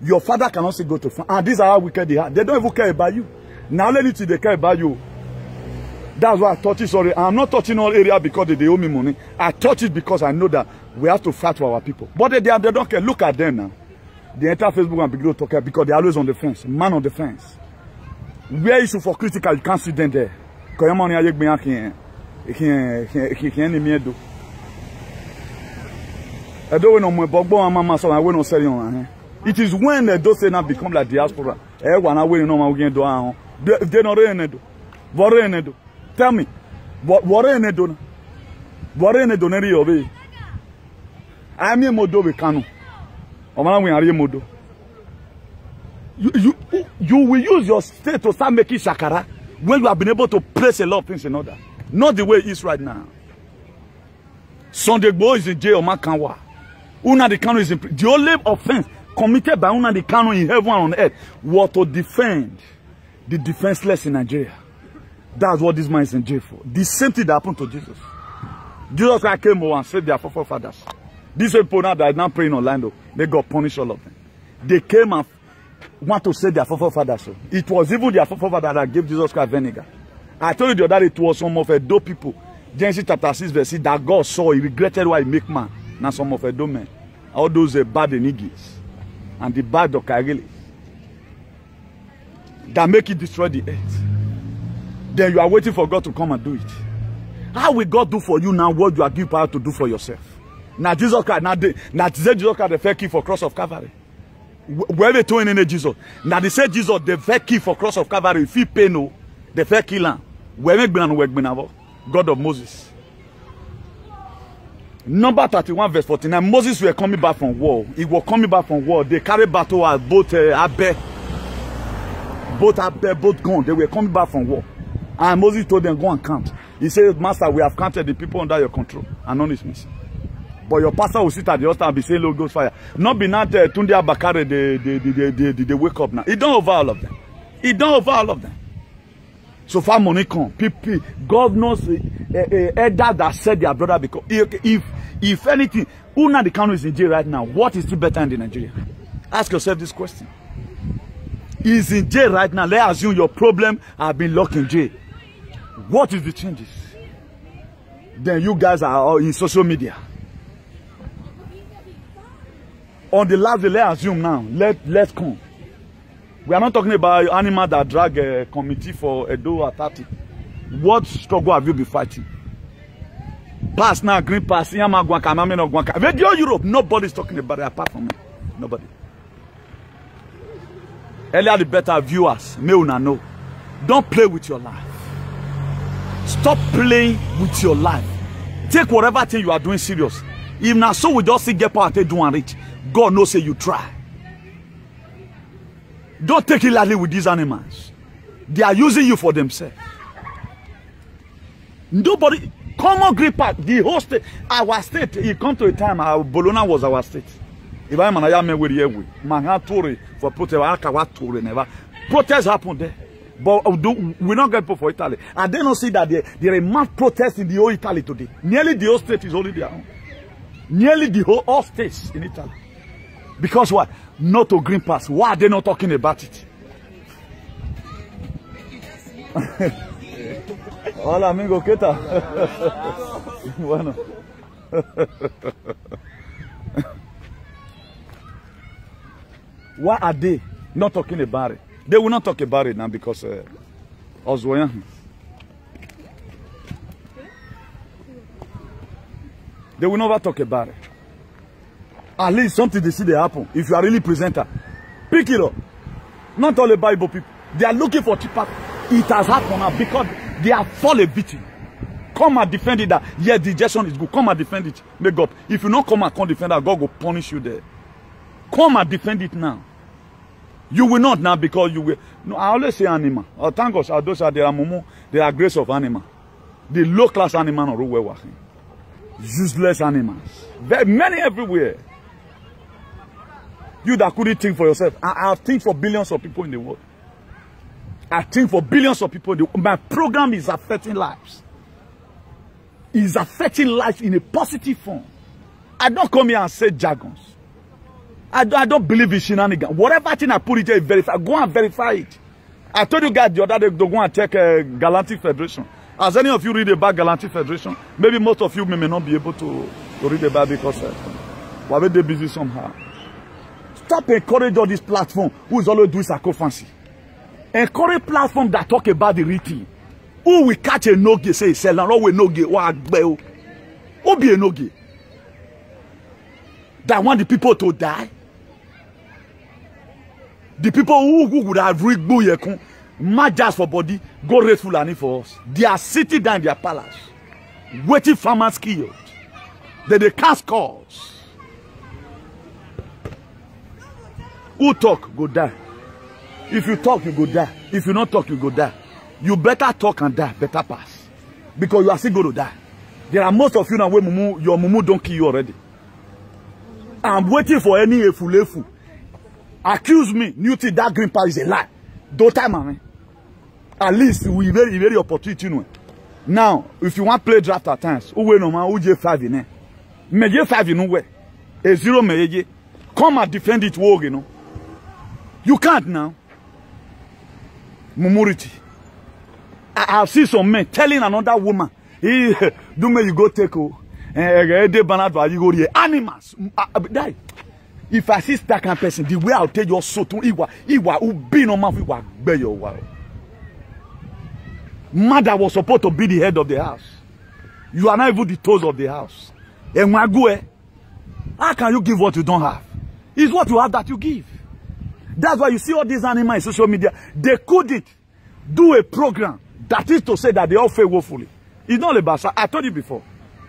your father cannot still go to farm. And these are how wicked they are. They don't even care about you. Now let it they care about you. That's why I touch it. Sorry, I'm not touching all area because they owe me money. I touch it because I know that we have to fight for our people. But they don't care. Look at them now. They enter Facebook and begin to talk because they're always on the fence. Man on the fence. Where issue for critical, you can't see them there. It is when those say now become like diaspora. They don't tell me, what are you doing? What are you doing? I am a modo with Kanu. You will use your state to start making shakara when you have been able to place a lot of things in order. Not the way it is right now. Sunday Igboho is in jail, Makanwa. Nnamdi Kanu is in prison. The only offense committed by Nnamdi Kanu in heaven and on earth was to defend the defenseless in Nigeria. That's what this man is in jail for. The same thing that happened to Jesus. Jesus Christ came over and saved their forefathers. These people now that are now praying online, they got punished all of them. They came and want to save their forefathers. It was even their forefathers that gave Jesus Christ vinegar. I told you the other day it was some of the dope people. Genesis chapter 6 verse 6 that God saw, he regretted why he make man. Now some of the dope men. All those bad Enigis and the bad Okagilis that make it destroy the earth. Then you are waiting for God to come and do it. How will God do for you now what you are giving power to do for yourself? Now Jesus Christ, now Jesus Christ the fair key for cross of Calvary. Where they told in Jesus. Now they said Jesus the fair key for cross of Calvary. If he pay no, the fair killer. Where make God of Moses. Number 31 verse 49. Moses were coming back from war. He was coming back from war. They carried battle as both Abe, both gone. They were coming back from war. And Moses told them, go and count. He said, Master, we have counted the people under your control. And none is missing. But your pastor will sit at the altar and be saying, Lord, Ghost fire. Not be not Tunde Abakare, they wake up now. He don't over all of them. He don't over all of them. So far money come. People, governors, elders that said their brother, because if anything, Nnamdi Kanu is in jail right now. What is still better in Nigeria? Ask yourself this question. is in jail right now. Let's assume your problem have been locked in jail. What is the changes? Then you guys are all in social media. On the last day, let's assume now. Let's come. We are not talking about animals that drag a committee for Edo or 30. What struggle have you been fighting? Pass now, green pass. Radio Europe, nobody's talking about it apart from me. Nobody. Earlier the better viewers may una know. Don't play with your life. Stop playing with your life. Take whatever thing you are doing serious. If not so, we just see get power to do and reach. God knows say you try. Don't take it lightly with these animals. They are using you for themselves. Nobody, common green pack, the whole state, our state, it come to a time, Bologna was our state. If I'm an with you, for protest, protests happen there. But we don't get people for Italy. And they don't see that there are mass protests in the whole Italy today. Nearly the whole state is only their own. Nearly the whole all states in Italy. Because what? Not to green pass. Why are they not talking about it? Hola amigo, ¿qué tal? Bueno. Why are they not talking about it? They will not talk about it now because Oswoyan. They will never talk about it. At least something they see they happen. If you are really presenter, pick it up. Not all the Bible people. They are looking for cheaper. It has happened now because they are fall a victim. Come and defend it. That yes, the injection is good. Come and defend it. May God. If you don't come and come defend that, God will punish you there. Come and defend it now. You will not now because you will. No, I always say animal. Oh, thank God, those are they are grace of animal. The low class animal are well working. Useless animals. Very many everywhere. You that couldn't think for yourself. I think for billions of people in the world. I think for billions of people in the world. My program is affecting lives. It's affecting life in a positive form. I don't come here and say jargons. I don't believe in shenanigans. Whatever thing I put it here, verify. Go and verify it. I told you guys the other day to go and check Galantic Federation. As any of you read about Galantic Federation, maybe most of you may not be able to read about it because we're very busy somehow. Stop encouraging all this platform who is always doing sarcophagy. Encourage platform that talk about the real thing. Who will catch a no-gay, say, sell and always no-gay, who be a no-gay? That want the people to die? The people who would have read Buyekun, mad just for body, go raise Fulani for us. They are sitting down in their palace, waiting farmers killed. Then they cast calls. Who talk, go die. If you talk, you go die. If you not talk, you go die. You better talk and die, better pass. Because you are still going to die. There are most of you now where your mumu don't kill you already. I'm waiting for any efulefu. Accuse me, Newton, that green pass is a lie. Don't time, man. At least we very opportunity, you know. Now, if you want to play draft at times, who will no man who J5 in there? Me J5 in nowhere. A zero me. Come and defend it, you know. You can't now. Mumuriti. I've seen some men telling another woman, hey, do me you go take animals. Die. If I see that kind of person, the way I'll tell you so to Iwa be no man for Iwa. Mother was supposed to be the head of the house. You are not even the toes of the house. And how can you give what you don't have? It's what you have that you give. That's why you see all these animals in social media. They couldn't do a program that is to say that they all fail woefully. It's not about that. I told you before.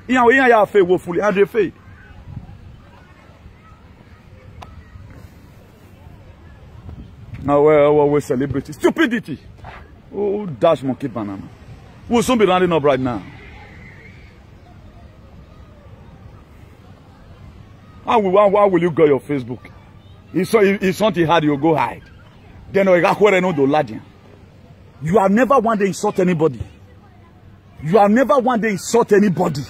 You fail woefully and they fail. Now we're celebrating stupidity. Oh, dash monkey banana. We'll soon be running up right now. How will you go your Facebook? If something hard, you go hide. Then you have never wanted to insult anybody. You have never wanted to insult anybody.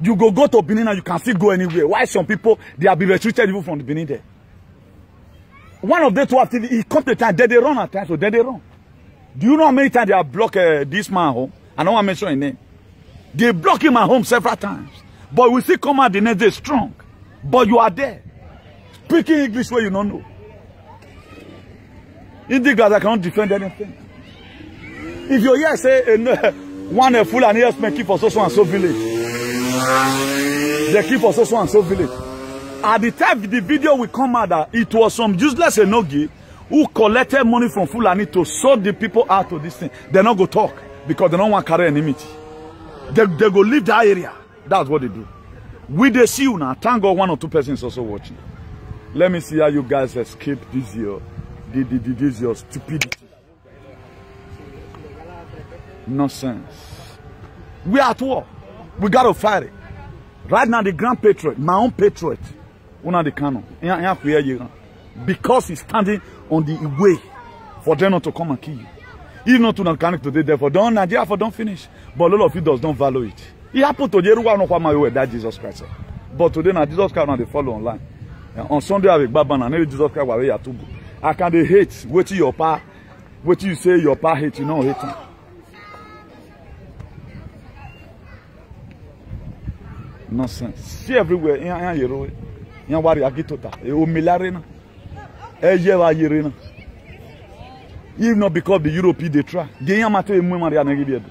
You go to Benin and you can still go anywhere. Why some people, they have been restricted even from the Benin there? one of the two activities, he come to time, then they run at times, so then they run. Do you know how many times they have blocked this man home? I don't want to mention his name. They block him at home several times. But we still come out the next day strong. But you are there. Speaking English where you don't know. In the guys, I cannot defend anything. If you hear say one fool and yes may keep for so and so village. They keep for so and so village. At the time the video will come out that it was some useless enogi who collected money from Fulani to sort the people out to this thing. They not go talk because they don't want to carry enmity. They go leave that area. That's what they do. We they see you now. Thank God 1 or 2 persons also watching. Let me see how you guys escape this your stupidity. Nonsense. We are at war. We got to fight it. Right now, the grand patriot, my own patriot, one the canon, because he's standing on the way for them not to come and kill you. If not to not connect today, therefore don't Nigeria for don't finish. But a lot of you don't value it. It happened to Jerusalem no kwama way that Jesus Christ. But today now Jesus Christ now they follow online. On Sunday I have Baba and Jesus Christ where you to go. I can they hate what your pa, what you say your pa hate, you know hate him. Nonsense. See everywhere. In worry agitota. O milarena. Ejewa yerena. Even not because the European they try. They are matter Maria Negibia.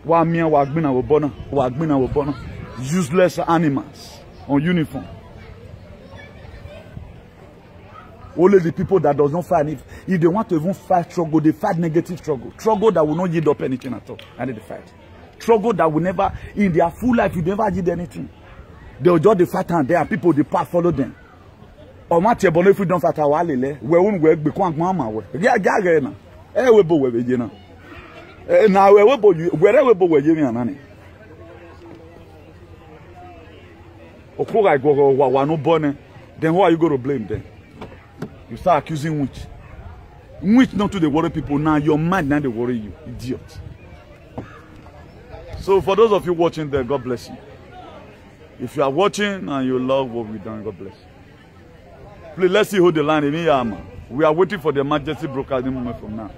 Wamia Wagbina Wobona. Useless animals on uniform. Only the people that does not fight. If they want to even fight struggle, they fight negative struggle. Struggle that will not yield up anything at all. And they fight. Struggle that will never, in their full life, you never did anything. They will just fight and there and people they pass follow them. Or what if we don't fight our we won't work because mama we. Now we bo we you know. Now we bo you wherever bo we you nani. Okoga go wa no born. Then who are you going to blame them? You start accusing which. Which not to the worry people now. Your mind now they worry you, idiot. So for those of you watching there, God bless you. If you are watching and you love what we've done, God bless you. Please, let's see who the line is. We are waiting for the emergency broadcasting moment from now.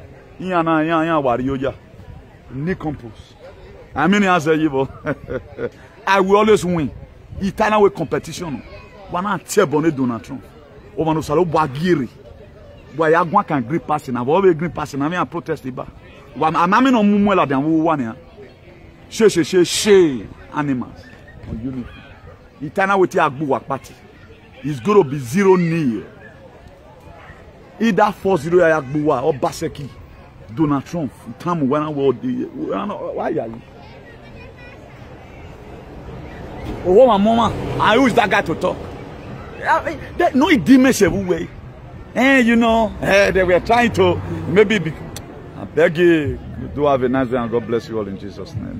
I mean, I will always win. Eternal way competition. Wana tebone Donald Trump. Omano salo bagiri. Wa ya gwa kan green pass na. Wa we green pass na me protest ba. Wa amame no mumwela dan wo wane ya. She animals on uniform. Eternal with your Agbuwa party is going to be 0-0. Either 4-0 Agbuwa or Baseki. Donald Trump. Time when I will why are you? Oh, my mama, I use that guy to talk. No, it didn't everywhere. You know, they were trying to maybe. I beg you, do have a nice day and God bless you all in Jesus' name.